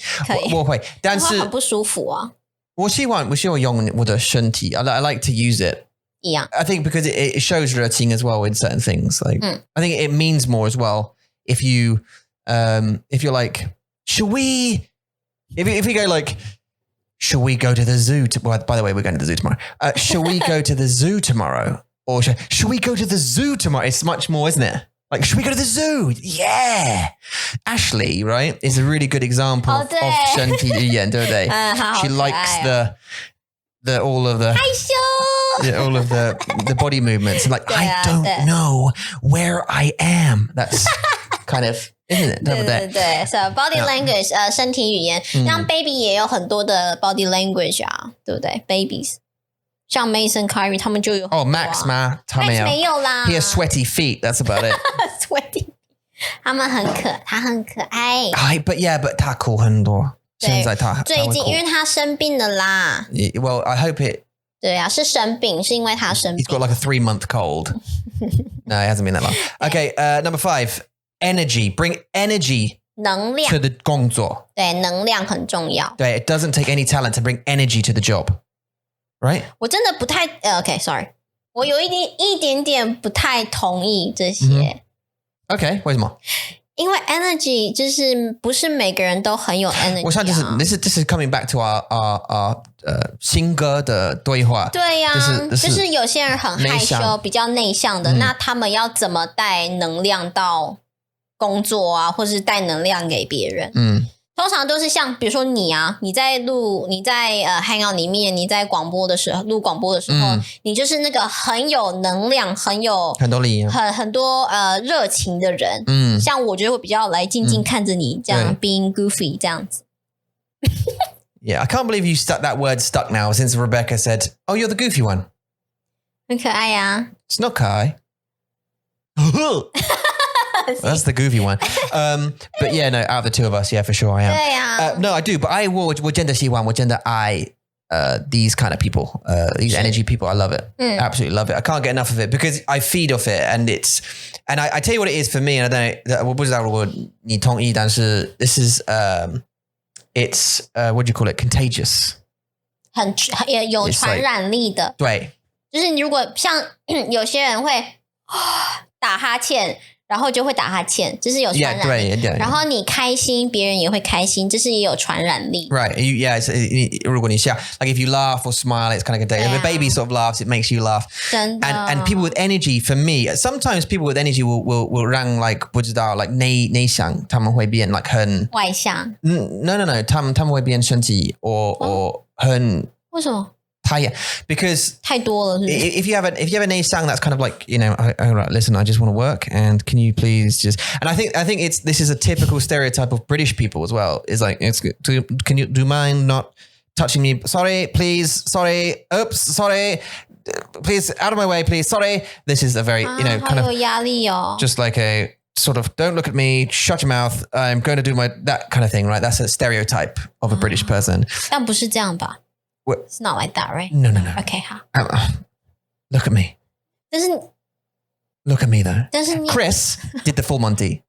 我会，但是很不舒服啊。我希望用我的身体 I like to use it. 一样 I think because it shows 热情 as well in certain things. Like I think it means more as well if you're like, should we if you go like, should we go to the zoo well, by the way, we're going to the zoo tomorrow. Should we go to the zoo tomorrow? Or should we go to the zoo tomorrow? It's much more, isn't it? Like, should we go to the zoo? Yeah. Ashley, right, is a really good example of 身体语言，对不对？ She likes the all of the 害羞 yeah, all of the body movements. Like, I don't know where I am. That's kind of, isn't it? 对不对？对 So body language 身体语言，像 baby 也有很多的 body language 啊，对不对 ？Babies 像 Mason Kyrie 他们就有Max 吗？他没有 Max 没有啦 He has sweaty feet. That's about it. Sweaty 他很可爱。But 他哭很多。现在他最近因为他生病了啦。Well, I hope it. 对啊，是生病，是因为他生病。He's got like a 3-month cold. No, it hasn't been that long. Okay, number 5, energy. Bring energy 能量 to the 工作。对，能量很重要。对 It doesn't take any talent to bring energy to the job. Right? 我真的不太OK, sorry. 我有一点点不太同意这些。Okay, 为什么？因为 energy 就是不是每个人都很有 energy 我想this is coming back to our 新歌的对话。对呀，就是有些人很害羞，比较内向的，那他们要怎么带能量到工作啊，或是带能量给别人？通常都是像比如说你啊，你在Hangout 里面，你在录广播的时候，你就是那个很有能量、很多力、很多热情的人。像我觉得会比较来静静看着你，这样 being goofy 这样子。Yeah, I can't believe you that word stuck now since Rebecca said, "Oh, you're the goofy one." 很可爱呀。It's not 可爱。That's the goofy one. But yeah, no, out of the two of us, yeah, for sure I am. 对呀。No, I do, but我真的喜欢，我真的爱these kind of people, these energy people. I love it. Absolutely love it. I can't get enough of it because I feed off it, and I tell you what it is for me. And I don't know, 我不知道如果你同意，但是 this is it's what do you call it? Contagious. 很有传染力的。对，就是你如果像有些人会打哈欠。然后就会打哈欠，这是有传染力。然后你开心，别人也会开心，这是也有传染力。Right, yeah. 如果你笑 like if you laugh or smile, it's kind of contagious. If a baby sort of laughs, it makes you laugh. 真的。And people with energy, for me, sometimes people with energy will 让 like 不知道 like 内向，他们会变 like 很外向。No. 他们会变生气，或很为什么？ because 太多了是不是？ if you have a nice song that's kind of like, you know, all right, listen, I just want to work, and can you please just, and I think this is a typical stereotype of British people as well. Is like, can you do you mind not touching me? Sorry, please. Sorry. Oops. Sorry. Please, out of my way, please. Sorry. This is a very, you know, kind 好 of 有压力哦。 just like a sort of, don't look at me, shut your mouth. I'm going to do that kind of thing, right? That's a stereotype of a British person. 但不是这样吧 What? It's not like that, right? No. OK， 好。 Look at me. 但是 Look at me though. 但是你 Chris did the full Monty.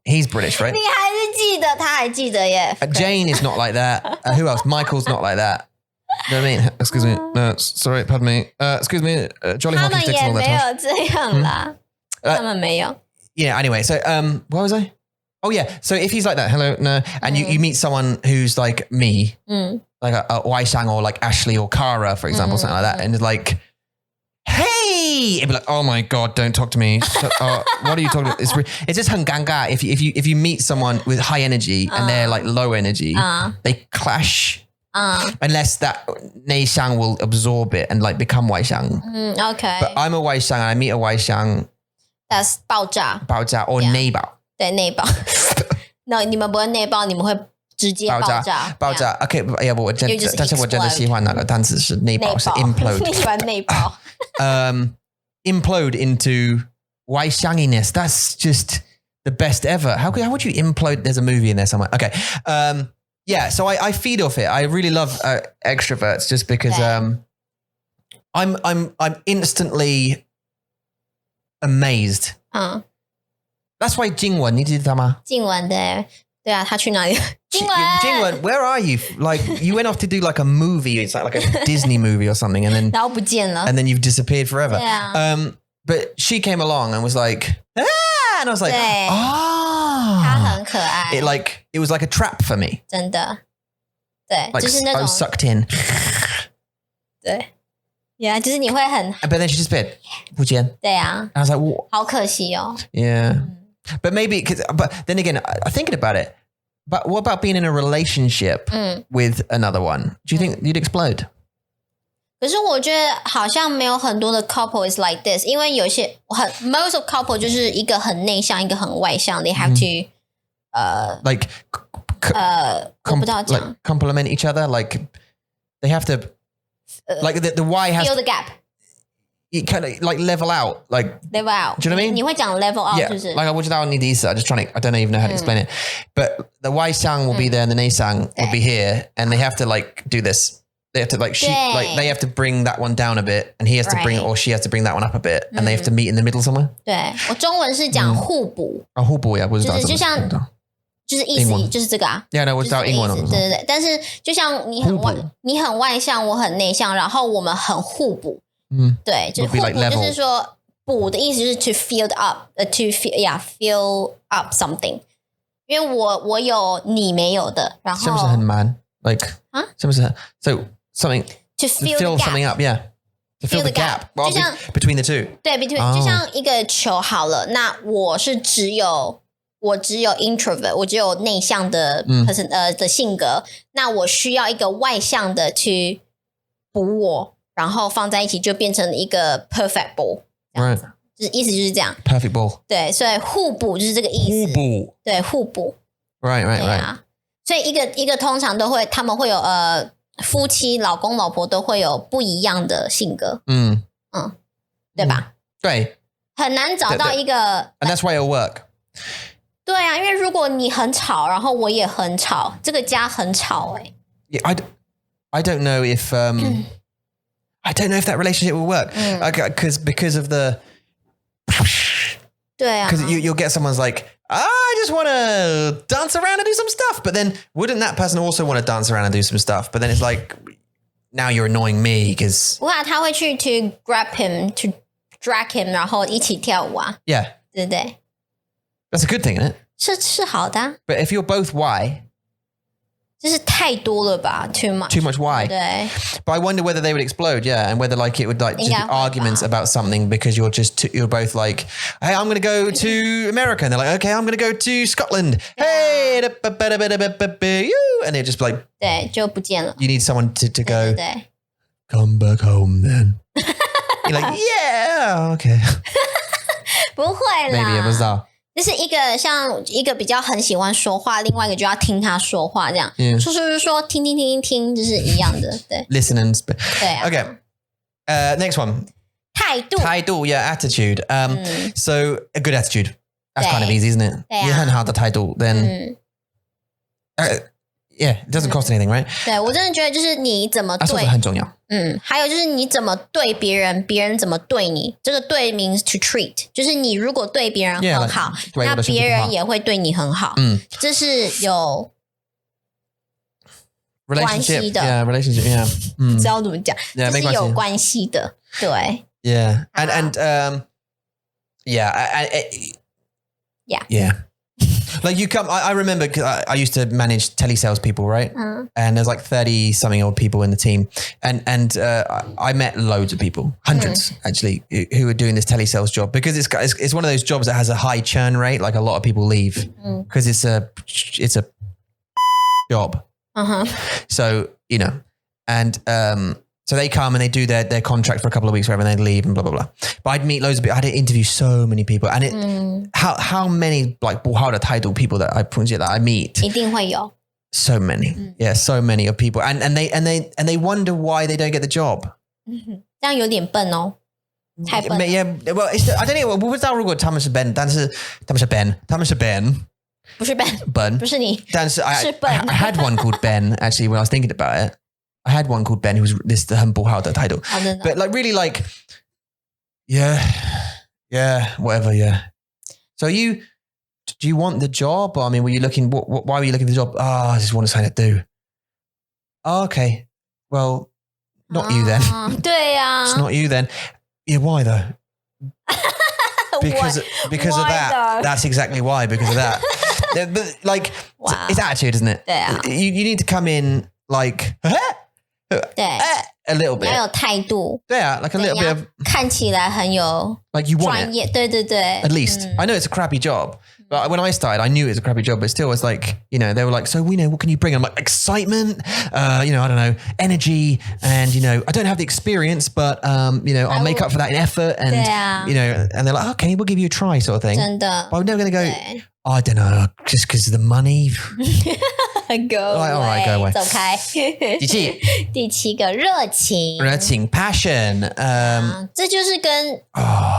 He's British, right? 你还是记得，他还记得耶。 Jane is not like that. Who else? Michael's not like that. You know what I mean? Excuse me. No, sorry, pardon me. Excuse me. Jolly 他 Hockey 们 sticks 也 and all 没 that. 有这样啦，他们没有。 Yeah, anyway, so where was I? Oh yeah, so if he's like that, hello, no, and you meet someone who's like me, like a Wai Shang or like Ashley or Cara, for example, something like that, and it's like, hey, it'd be like, oh my god, don't talk to me. So, what are you talking about? It's just 很尴尬 if you meet someone with high energy and they're like low energy, they clash. Unless that Nei Shang will absorb it and like become Wai Shang. OK， But I'm a Wai Shang and I meet a Wai Shang, that's 爆炸， Bao Jia or Yeah. Nei Bao. 对内爆。那你们不会内爆，你们会直接爆炸。爆炸。OK， 要不我真 You just 但是我真的喜欢那个单词是内爆，是 implode。你喜欢内爆？ Implode into Wai Shanginess. That's just the best ever. How would you implode? There's a movie in there somewhere. Okay. Yeah, so I feed off it. I really love extroverts just because I'm instantly amazed. That's why 经文你知道吗？静雯的，对啊，他去哪里？静雯， Jingwen, where are you? Like you went off to do like a movie. It's like a Disney movie or something, and then 然后不见了。 and then you've disappeared forever. Yeah. But she came along and was like, ah, and I was like, 对，他 oh, 很可爱， it was like a trap for me. 真的，对， Like 就是那 I 种 was sucked in. 对，yeah，就是你会很 But then she disappeared. 不见. 对啊， I was like, what? 好可惜哦。 Yeah. But maybe, but then again, I'm thinking about it. But what about being in a relationship with another one? Do you think you'd explode? 可是我觉得好像没有很多的 couple is like this，因为有些most of couple 就是一个很内向，一个很外向，they have to Like, 我不知道讲 like complement each other. Like they have to, like the Y has fill the gap。 it kind of like level out. Like, level out， do you know what I mean? 你会讲 level out yeah, 是不是？ like I don't need these. I don't even know how to explain it. But the Y sang will be there and the Nei sang will be here, and they have to like do this. They have to like they have to bring that one down a bit, and he has to bring it, or she has to bring that one up a bit, and they have to meet in the middle somewhere. 对，我中文是讲互补，哦，互补呀，不知道就像就是意思就是这个啊。Yeah, no, 我知道英文。对对对，但是就像你很外向，我很内向，然后我们很互补。对，就是互补，就是说补的意思是 to fill up something， 因为我有你没有的，然后是不是很慢 ？Like 是不是 ？So something to fill something up, yeah. To fill the gap, 就像 between the two. 对 between 就像一个球好了，那我只有 introvert， 我只有内向的 person 的性格，那我需要一个外向的去补我。然后放在一起就变成一个 perfect ball， Right， 就是意思就是这样 perfect ball。 对，所以互补就是这个意思。互补，对，互补。Right。所以一个通常都会，他们会有夫妻老公老婆都会有不一样的性格。对吧？对，很难找到一个。And that's why it'll work。对啊，因为如果你很吵，然后我也很吵，这个家很吵Yeah, I don't know if I don't know if that relationship will work because of the 对啊 because you'll get someone's like I just want to dance around and do some stuff, but then wouldn't that person also want to dance around and do some stuff? But then it's like now you're annoying me because 不然他会去 to grab him to drag him， 然后一起跳舞啊， yeah， 对不对？ that's a good thing, isn't it? 是好的啊。 But if you're both Y, 就是太多了吧 ，too much. Too much why? 对 But I wonder whether they would explode, yeah, and whether like it would like just be 应该会吧 arguments about something because you're both like, hey, I'm going to go to America, and they're like, okay, I'm going to go to Scotland. Hey, and they're just like, 对，就不见了。 you need someone to 对 go 对 come back home then. You're like, yeah, okay, 不会 maybe it was 啦。 that. 就是一个像一个比较很喜欢说话，另外一个就要听他说话，这样 Yeah. 说，听，就是一样的，对 Listen and 对啊。 okay. Next one. 态度 Taidu, yeah, attitude. So a good attitude. That's kind of Yeah. easy, isn't it? Yeah. 你很好的态度, then 嗯， yeah, it doesn't cost anything, right? 对我真的觉得就是你怎么 That's 对 also 很重要。还有就是你怎么对别人，别人怎么对你。这个对 means to treat， 就是你如果对别人 Yeah, 很 like, 好，对那我的身体不好。别人也会对你很好。这是有 Relationship, 关系的。 yeah, relationship, yeah. 不知道怎么讲， Yeah, 这是没关系。有关系的。对 Yeah, and yeah, Yeah. yeah. Like you come, I remember 'cause I used to manage telesales people, right? And there's like 30 something old people in the team, and I met loads of people, hundreds actually, who were doing this telesales job because it's one of those jobs that has a high churn rate. Like a lot of people leave because it's a job. So you know, and so they come and they do their contract for a couple of weeks, wherever, and they leave and blah blah blah. But I'd meet loads of people. I had to interview so many people, and it how many like 不好的态度 people that I meet. 一定会有。 So many, yeah, so many of people, and they wonder why they don't get the job. 这样有点笨哦，太笨了。 Yeah, well, I don't know. 我不知道如果他们是 Ben， 但是他们是 Ben， 不是笨， Ben， 不是你。但是 I 是笨。 had one called Ben actually when I was thinking about it. I had one called Ben who was this 很不好的态度. 哦，真的。 But like really like, yeah, whatever, yeah. So do you want the job? Or, I mean, were you looking, why were you looking for the job? I just want something to do. Oh, okay. Well, not you then. 对呀。 It's not you then. Yeah, why though? Because Why of that. though? That's exactly why, because of that. But like, Wow. it's attitude, isn't it? 对啊。 You need to come in like, 对， a little 你要 bit. 有态度， Yeah, like a little 你 bit 要 of, 看起来很有 like you want 专 it. 业。对对对 At least. I know it's a crappy job. But when I started, I knew it was a crappy job, but still it's like, you know, they were like, so we know, what can you bring? I'm like, excitement, you know, I don't know, energy. And, you know, I don't have the experience, but, you know, I'll make up for that in effort. And, Yeah. you know, and they're like, okay, we'll give you a try sort of thing. 真的 But I'm never going to go, 对 oh, I don't know, just because of the money. Go all right, go away. 走开。第七，第七个热情，热情 passion. 这就是跟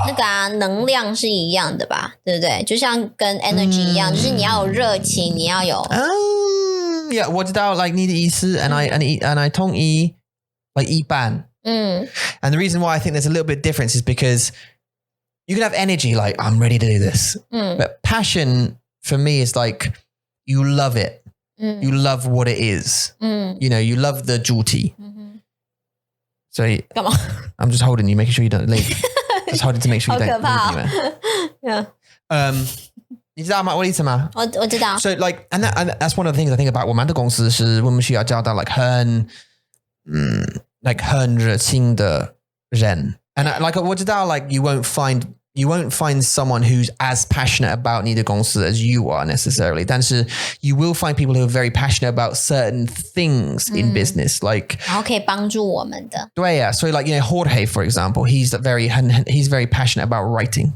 那个能量是一样的吧，对不对？就像跟 energy 一样，就是你要有热情，你要有 Yeah, 我知道 like 你的意思 and I 同意 like 一般. And the reason why I think there's a little bit of difference is because you can have energy like I'm ready to do this. But passion for me is like you love it. You love what it is. You know, you love the duty. So Come on. I'm just holding you, making sure you don't leave. Just holding to make sure you 好 don't 可怕 leave anywhere. 哦！你知道吗？我的意思吗？我知道。 So like, and that's one of the things I think about 我们的公司是我们需要找到 like 很热情的人 and like 我知道 like you won't find someone who's as passionate about 你的公司 as you are necessarily 但是 you will find people who are very passionate about certain things in business like 然后可以帮助我们的。对啊 so like you know Jorge for example he's very passionate about writing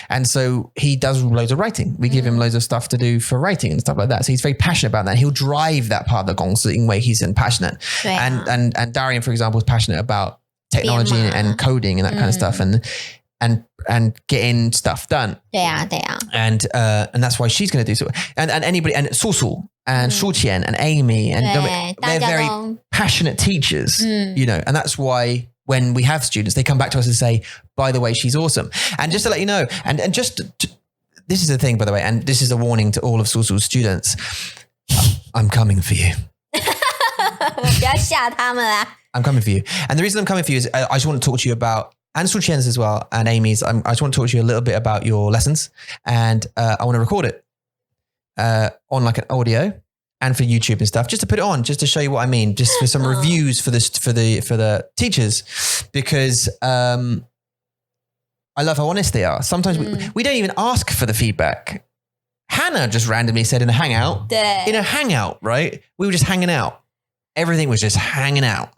and so he does loads of writing we give him loads of stuff to do for writing and stuff like that so he's very passionate about that he'll drive that part of the 公司因为 he's passionate 对啊 and Darian for example is passionate about technology and coding and that kind of stuff and getting stuff done 对啊，对啊。 and that's why she's going to do so and anybody and Susu and Shuqian and Amy and对， they're 大家 very 都 passionate teachers you know and that's why when we have students they come back to us and say by the way she's awesome and just to let you know and just this is the thing by the way and this is a warning to all of Susu's students I'm coming for you 不要吓他们啊！ I'm coming for you and the reason I'm coming for you is I just want to talk to you about and Suchien's as well, and Amy's. I just want to talk to you a little bit about your lessons, and I want to record it on like an audio, and for YouTube and stuff, just to put it on, just to show you what I mean, just for some reviews for the teachers, because I love how honest they are. Sometimes we don't even ask for the feedback. Hannah just randomly said in a hangout, right? We were just hanging out. Everything was just hanging out.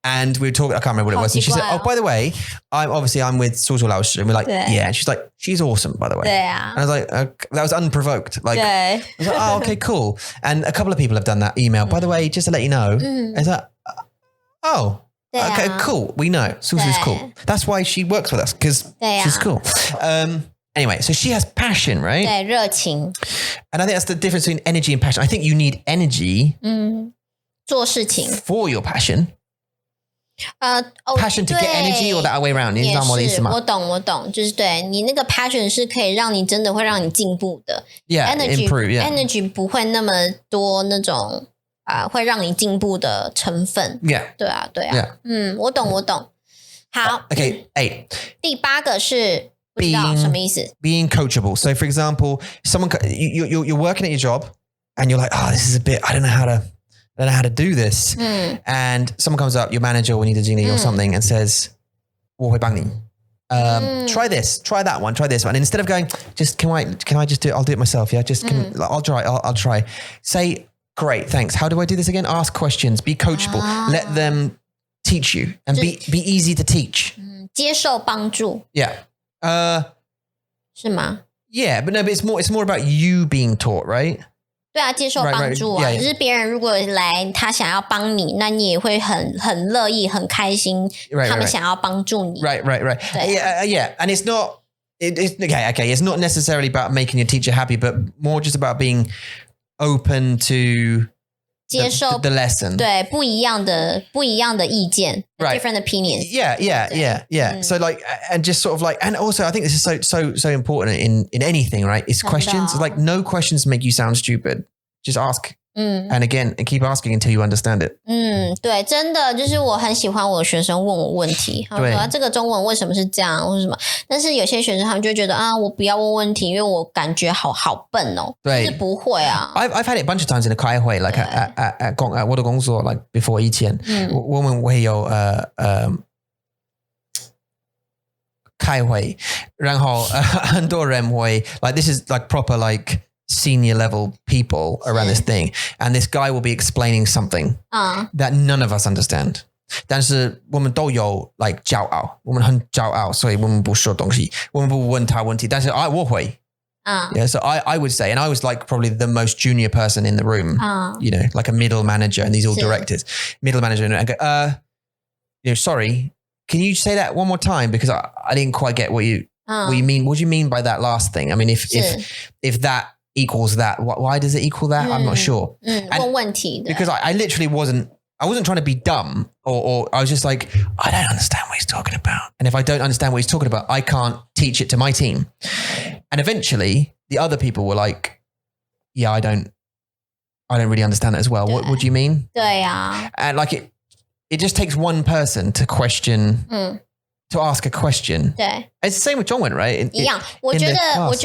And we were talking, I can't remember what it was. And she said, oh, by the way, I'm with Suzu Lao Shi. And we're like, yeah. And she's like, she's awesome, by the way. And I was like, that was unprovoked. Like, I was like, oh, okay, cool. And a couple of people have done that email. By the way, just to let you know, I was like, oh, okay, cool. We know. Suzu's cool. That's why she works with us, because she's cool. Anyway, so she has passion, right? 对，热情。 And I think that's the difference between energy and passion. I think you need energy 做事情 for your passion. Passion to get energy or that way around. 你知道我的意思吗？我懂，就是对你那个 passion 是可以让你真的会让你进步的。Yeah, improve. Yeah, energy 不会那么多那种会让你进步的成分。Yeah， 对啊。Yeah. 我懂。好 ，Okay, 8. 第8个是不知道什么意思。Being coachable. So, for example, you're working at your job and you're like, oh, this is a bit. I don't know how to do this. And someone comes up, your manager or need a Jingli or something, and says, 我会帮你. Try this, try that one, try this one. And instead of going, just can I just do it? I'll do it myself. Yeah, I'll try. Say, great, thanks. How do I do this again? Ask questions. Be coachable. Let them teach you and be easy to teach. 接受帮助 Yeah. 是吗？ Yeah, but it's more about you being taught, right? 对啊，接受帮助啊， Right. 就是别人如果来，他想要帮你，那你也会很乐意、很开心。 Right. 他们想要帮助你。 Right. Yeah. And it's not. It's okay. It's not necessarily about making your teacher happy, but more just about being open to 接受 the lesson. 对不一样的意见 Right. different opinions. Yeah. So like, and just sort of like, and also I think this is so important in anything, right? It's questions. Like no questions make you sound stupid. Just ask. And again, and keep asking until you understand it. 对，真的就是我很喜欢我的学生问我问题，他们说这个中文为什么是这样，或者什么？但是有些学生他们就觉得我不要问问题，因为我感觉好笨哦。对，是不会啊。I've had it a bunch of times in a 开会 like at 我的工作 like before 以前，我们会有开会，然后很多人会 like this is like proper like senior level people around this thing, and this guy will be explaining something that none of us understand. 但是我们都有 like 骄傲，我们很骄傲，所以我们不说东西，我们不问他问题，但是我会。Yeah, so I would say, and I was like probably the most junior person in the room, you know, like a middle manager, and these all directors, middle manager, and I go, sorry, can you say that one more time, because I didn't quite get what you mean. What do you mean by that last thing? I mean, if that equals that, why does it equal that? I'm not sure. 问问题的 because I literally wasn't trying to be dumb, or I was just like, I don't understand what he's talking about. And if I don't understand what he's talking about, I can't teach it to my team. And eventually the other people were like, yeah, I don't really understand it as well. What do you mean? 对啊 And like it just takes one person to question, to ask a question. 对 It's the same with 中文, right? 一样，我觉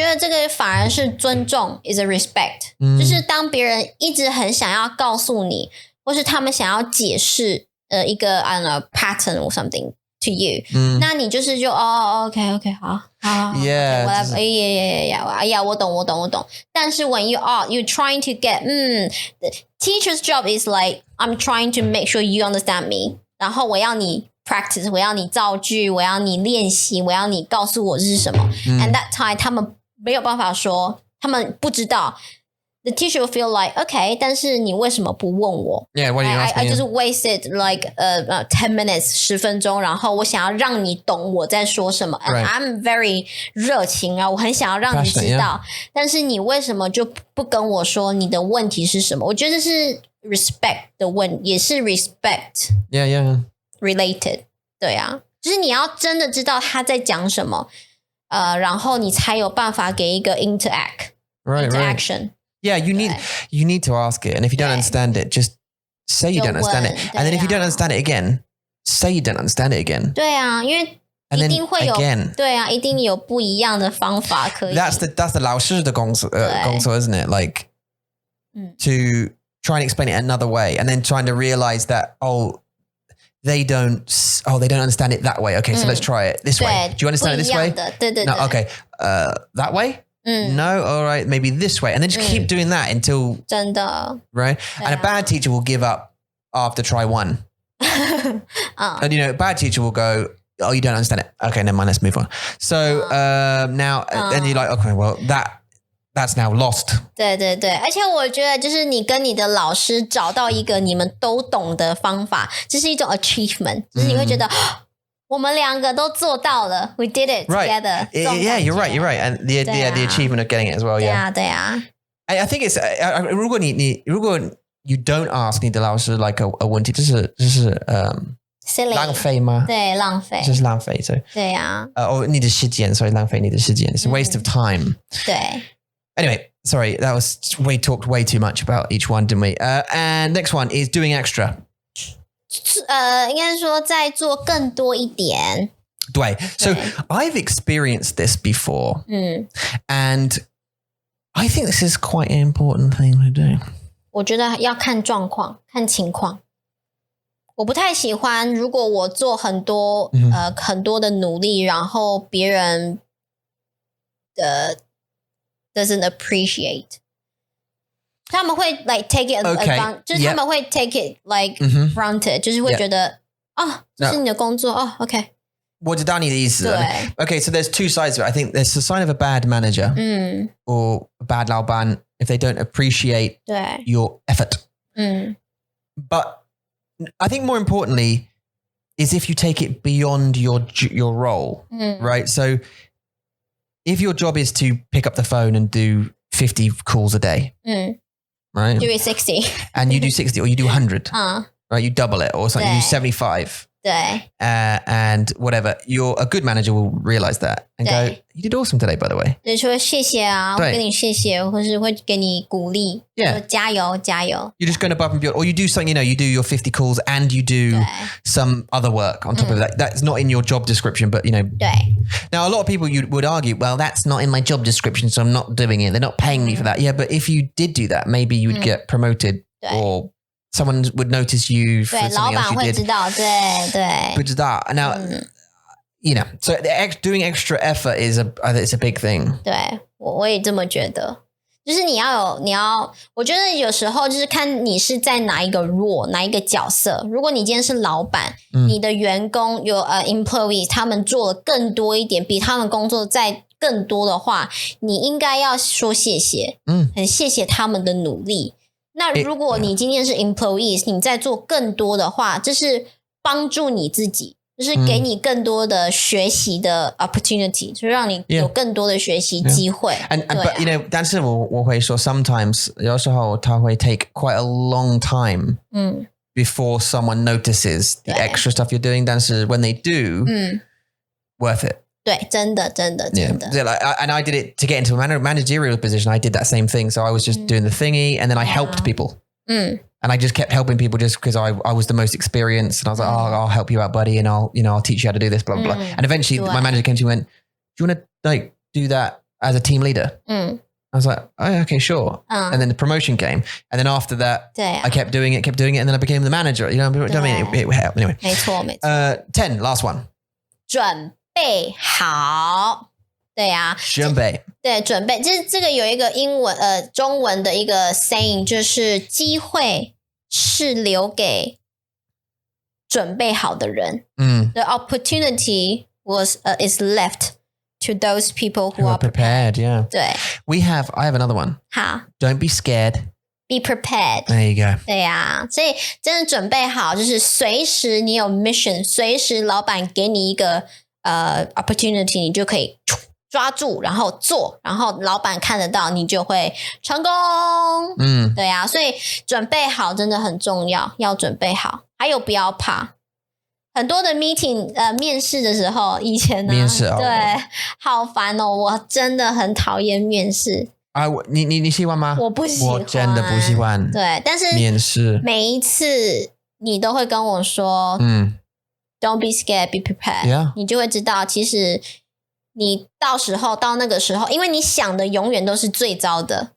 得这个反而是尊重 is a respect，就是当别人一直很想要告诉你，或是他们想要解释一个 I don't know pattern or something to you，那你就是OK 好 Yeah, whatever， yeah，我懂。但是 when you trying to get the teacher's job is like I'm trying to make sure you understand me， 然后我要你practice， 我要你造句，我要你练习，我要你告诉我这是什么。And that time 他们没有办法说，他们不知道。The teacher will feel like, okay, 但是你为什么不问我 Yeah, why do you ask me? I just wasted like 10 minutes 10分钟，然后我想要让你懂我在说什么。And I'm very 热情啊，我很想要让你知道。但是你为什么就不跟我说你的问题是什么？我觉得是 respect 的也是 respect Yeah. related。对啊，就是你要真的知道他在讲什么，然后你才有办法给一个 interaction。Yeah, you need to ask it, and if you don't understand it, just say you don't understand it, and then if you don't understand it again, say you don't understand it again. 对啊，因为一定会有 对啊，一定有不一样的方法可以。That's the 老师的工作 isn't it? Like to try and explain it another way, and then trying to realize that they don't understand it that way. Okay, so let's try it this way. Do you understand it this way? 对对对 No, okay, that way? No, all right, maybe this way, and then just keep doing that until 真的 right. And a bad teacher will give up after try one. And you know, a bad teacher will go, oh, you don't understand it. Okay, never mind, let's move on. So now, and you're like, okay, well, that's now lost. 对对对，而且我觉得就是你跟你的老师找到一个你们都懂的方法，这是一种 achievement， 就是你会觉得我们两个都做到了 ，we did it together. Yeah, you're right. And the achievement of getting it as well. 对 Yeah. 啊，对啊。I think it's 如果you don't ask 你的老师 like a 问题，就是 silly 浪费吗？对，浪费，就是浪费，所以对呀，你的时间，所以浪费你的时间。It's a waste of time. 对。Anyway, sorry, we talked way too much about each one, didn't we? And next one is doing extra. 应该说再做更多一点。对 So I've experienced this before. And I think this is quite an important thing to do. 我觉得要看状况，看情况。我不太喜欢，如果我做很多很多的努力，然后别人doesn't appreciate， 他们会 like take it advantage， 就是他们会 take it like granted， 就是会觉得这是你的工作OK。我知道你的意思。Okay, so there's two sides of it. I think there's a sign of a bad manager or a bad 老板 if they don't appreciate your effort. But I think more importantly is if you take it beyond your role, right? So if your job is to pick up the phone and do 50 calls a day, right? Do it 60. And you do 60 or you do 100, right? You double it or something, you do 75. 对 and whatever, a good manager will realize that and go, you did awesome today, by the way. 就说谢谢啊，会跟你谢谢，或是会给你鼓励，说加油加油。You're just going above and beyond, or you do something, you do your 50 calls and you do some other work on top of that. That's not in your job description, but Now a lot of people would argue, well, that's not in my job description, so I'm not doing it. They're not paying me for that. Yeah, but if you did do that, maybe you would get promoted or someone would notice you for something else you did. 对，老板会知道，对。不知道。Now, so doing extra effort it's a big thing. 对，我也这么觉得。就是你要，我觉得有时候就是看你是在哪一个 role， 哪一个角色。如果你今天是老板，你的员工有employees， 他们做了更多一点，比他们工作再更多的话，你应该要说谢谢，很谢谢他们的努力。那如果你今天是 employees， 你在做更多的话，这是帮助你自己，就是给你更多的学习的 opportunity， 就让你有更多的学习机会。But 但是我会说 sometimes 有时候它会 take quite a long time before someone notices the extra stuff you're doing. 但是 when they do, worth it. 对，真的。And I did it to get into a managerial position. I did that same thing. So I was just doing the thingy and then I helped people. And I just kept helping people just because I was the most experienced. And I was like, I'll help you out, buddy. And I'll teach you how to do this, blah, blah, blah. And eventually my manager came to me and went, do you want to do that as a team leader? I was like, oh, okay, sure. And then the promotion came. And then after that, I kept doing it. And then I became the manager. You know what I mean? It helped. Anyway. 没错。10, last one. 准备好，对啊，准备，对，准备，这个有一个中文的一个 saying， 就是机会是留给准备好的人。The opportunity is left to those people who are prepared. Yeah. 对 I have another one. 好 Don't be scared. Be prepared. There you go. 对呀，所以真的准备好，就是随时你有 mission， 随时老板给你一个opportunity， 你就可以抓住，然后做，然后老板看得到，你就会成功。对呀，所以准备好真的很重要，要准备好。还有不要怕，很多的 meeting 面试的时候，以前呢，面试对，好烦哦，我真的很讨厌面试。你喜欢吗？我不喜欢，我真的不喜欢。对，但是面试每一次你都会跟我说，Don't be scared, be prepared. Yeah. 你就会知道，其实你到那个时候，因为你想的永远都是最糟的，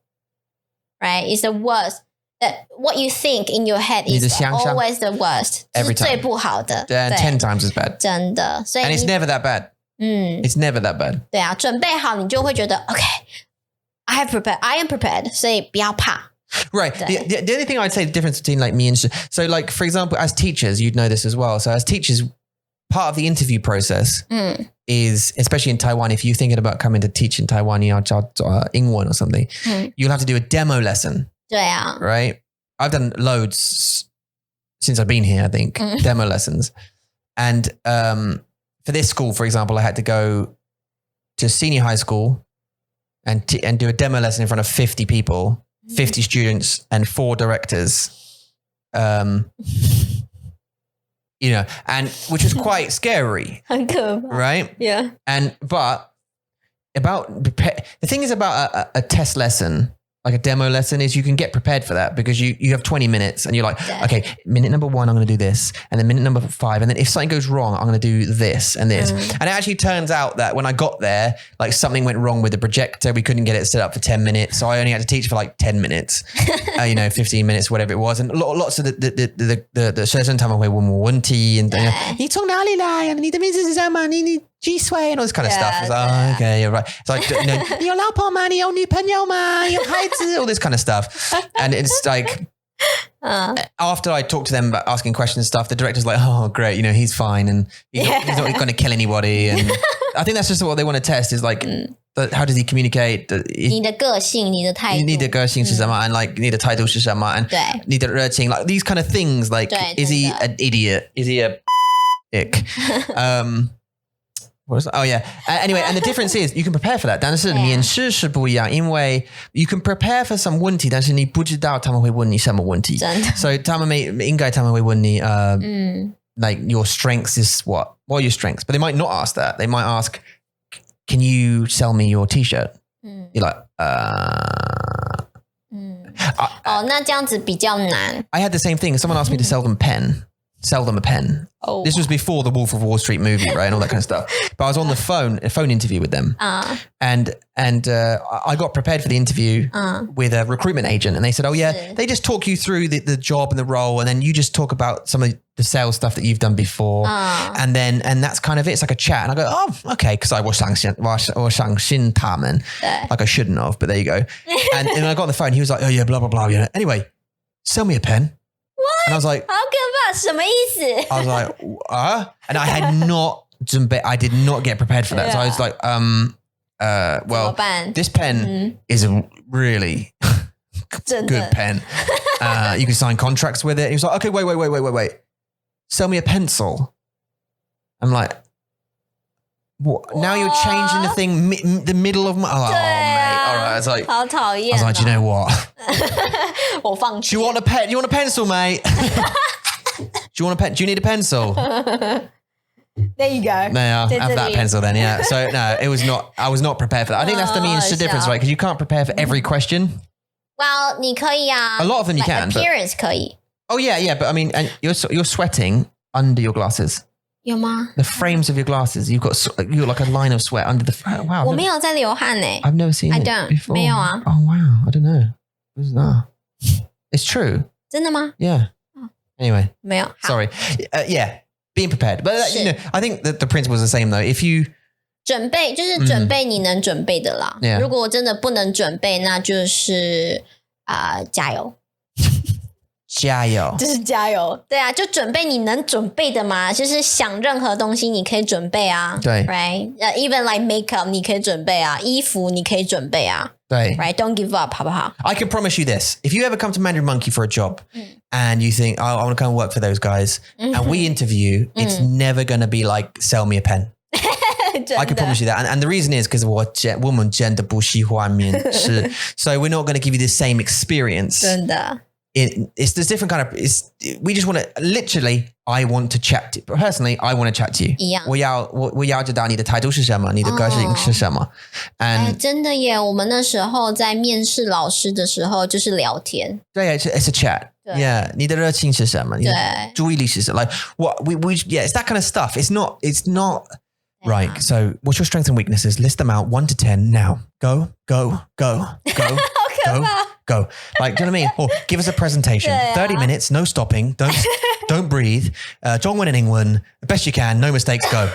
right? It's the worst. That what you think in your head is always the worst. Every time. 最不好的。Yeah, 10 times as bad. 真的，所以 And it's never that bad. It's never that bad. 对啊，准备好你就会觉得 OK，I am prepared， 所以不要怕。Right. The only thing I'd say the difference between like me and so like for example, as teachers, you'd know this as well. So as teachers, part of the interview process is, especially in Taiwan, if you're thinking about coming to teach in Taiwan, 你要教英文 or something, you'll have to do a demo lesson. 对啊 Right? I've done loads since I've been here, I think, demo lessons. And for this school, for example, I had to go to senior high school and do a demo lesson in front of 50 people, 50 students and 4 directors. You know, and which was quite scary. 很可怕 Right? Yeah. But the thing is about a test lesson, like a demo lesson, is you can get prepared for that because you have 20 minutes and you're like, okay, minute number 1, I'm going to do this. And then minute number 5. And then if something goes wrong, I'm going to do this and this. And it actually turns out that when I got there, like something went wrong with the projector. We couldn't get it set up for 10 minutes. So I only had to teach for like 10 minutes, 15 minutes, whatever it was. And lots of the 学生他们会问我问题 and 你从哪里来？你的名字是什么？你几岁 and all this kind of stuff. It's like, oh, okay, you're right. It's like, you know, 老婆吗？你有女朋友吗？有孩子 all this kind of stuff. And it's like, after I talked to them about asking questions and stuff, the director's like, oh, great, you know, he's fine and he's not going to kill anybody. And I think that's just what they want to test is like, how does he communicate? 你的个性，你的态度，你的个性是什么 and like 你的态度是什么 and 你的热情 like these kind of things like is he an idiot? Is he a ick? What was that? Oh yeah. Anyway, and the difference is you can prepare for that. 但是面试是不一样，因为 you can prepare for some 问题，但是你不知道他们会问你什么问题。真的。So 他们会问你like your strengths is what? What are your strengths? But they might not ask that. They might ask, can you sell me your t-shirt? You're like, 那这样子比较难。 I had the same thing. Someone asked me to sell them a pen. Oh. This was before the Wolf of Wall Street movie, right? And all that kind of stuff. But I was on the a phone interview with them. And I got prepared for the interview with a recruitment agent. And they said, oh yeah, they just talk you through the job and the role. And then you just talk about some of the sales stuff that you've done before. And that's kind of it. It's like a chat. And I go, oh, okay. Cause I was 相信他们. Like I shouldn't have, but there you go. And I got on the phone. He was like, oh yeah, blah, blah, blah. You know? Anyway, sell me a pen. What? And I was like, 好可怕，什么意思？ I was like, and I did not get prepared for that. So I was like, well, this pen is a really good pen. You can sign contracts with it. He was like, okay, wait. Sell me a pencil. I'm like, what? Now you're changing the thing, the middle of my, mate. All right. I was like, 好讨厌。I was like, do you know what? 我放弃。 Do you want a pen? You want a pencil, mate? Do you want a pen? Do you need a pencil? There you go. No, I'll have that pencil then, yeah. So no, I was not prepared for that. I think that's the means to difference, right? Because you can't prepare for every question. Well, 你可以啊。 A lot of them you can. Appearance 可以。 Oh yeah, but I mean, and you're sweating under your glasses. 有吗？ The frames of your glasses, you've got like a line of sweat under the. Wow. 我没有在流汗欸。 I've never seen I it don't. before. 没有啊。 Oh wow, I don't know. What's that? It's true. 真的吗？ Yeah. Anyway. 没有。 Sorry. Yeah, being prepared. But you know, I think that the principle is the same though. If you 准备就是准备你能准备的啦。如果真的不能准备，那就是加油。加油，就是加油，对啊，就准备你能准备的嘛，就是想任何东西你可以准备啊，对 ，right， even like makeup 你可以准备啊，衣服你可以准备啊，对 ，right， don't give up， 好不好 I can promise you this: if you ever come to Mandarin Monkey for a job and you think, oh, I want to come and work for those guys, and we interview, it's never going to be like sell me a pen. I can promise you that. And the reason is because 我们真的不喜欢面试 so we're not going to give you the same experience. 真的。It's this different kind of. We just want to literally. I want to chat to you. Personally, I want to chat to you. 一样。我要知道你的态度是什么，你的个性是什么。And 真的耶！我们那时候在面试老师的时候，就是聊天。对 it's a chat. Yeah, 你的热情是什么？对，注意力是什么？ Like what we yeah, it's that kind of stuff. It's not right. So, what's your strengths and weaknesses? List them out 1 to 10 now. Go. 好可怕。Go. Like, do you know what I mean? Or give us a presentation. 30 minutes, no stopping. Don't breathe. 中文and 英文 the best you can, no mistakes, go.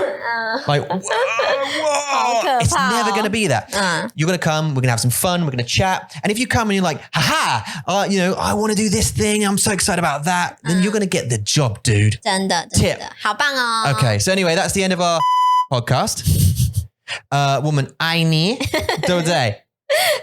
Like, whoa. It's never going to be that. You're going to come, we're going to have some fun, we're going to chat. And if you come and you're like, haha, you know, I want to do this thing, I'm so excited about that, then you're going to get the job, dude. 真的 Tip. 好棒哦。 Okay, so anyway, that's the end of our podcast. 我们爱你，对不对？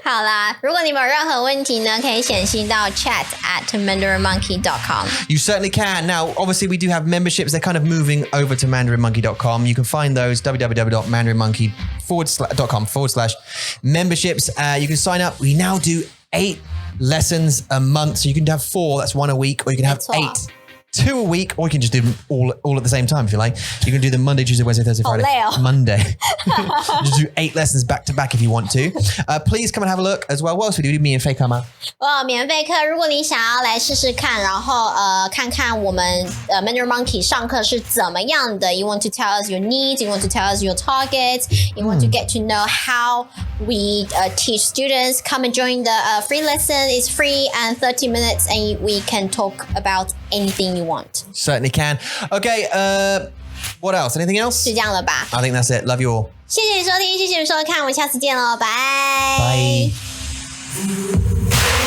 好啦，如果你们有任何问题呢，可以写信到 chat@mandarinmonkey.com. You certainly can. Now, obviously, we do have memberships. They're kind of moving over to mandarinmonkey.com. You can find those www.mandarinmonkey.com/memberships. You can sign up. We now do 8 lessons a month. So you can have 4, that's 1 a week, or you can have 8. 2 a week, or you can just do them all at the same time if you like. You can do them Monday, Tuesday, Wednesday, Thursday, Friday, Monday. Just do 8 lessons back to back if you want to. Please come and have a look as well. What else we do? 免费课吗？免费课，如果你想要来试试看，然后看看我们Mandarin Monkey 上课是怎么样的 ，You want to tell us your needs, you want to tell us your targets, you want to get to know how we teach students. Come and join the free lesson. It's free and 30 minutes, and we can talk about anything you want. Certainly can. Okay, what else? Anything else? 是这样了吧？ I think that's it. Love you all. 谢谢你收听，谢谢你收看，我们下次见喽，拜。Bye.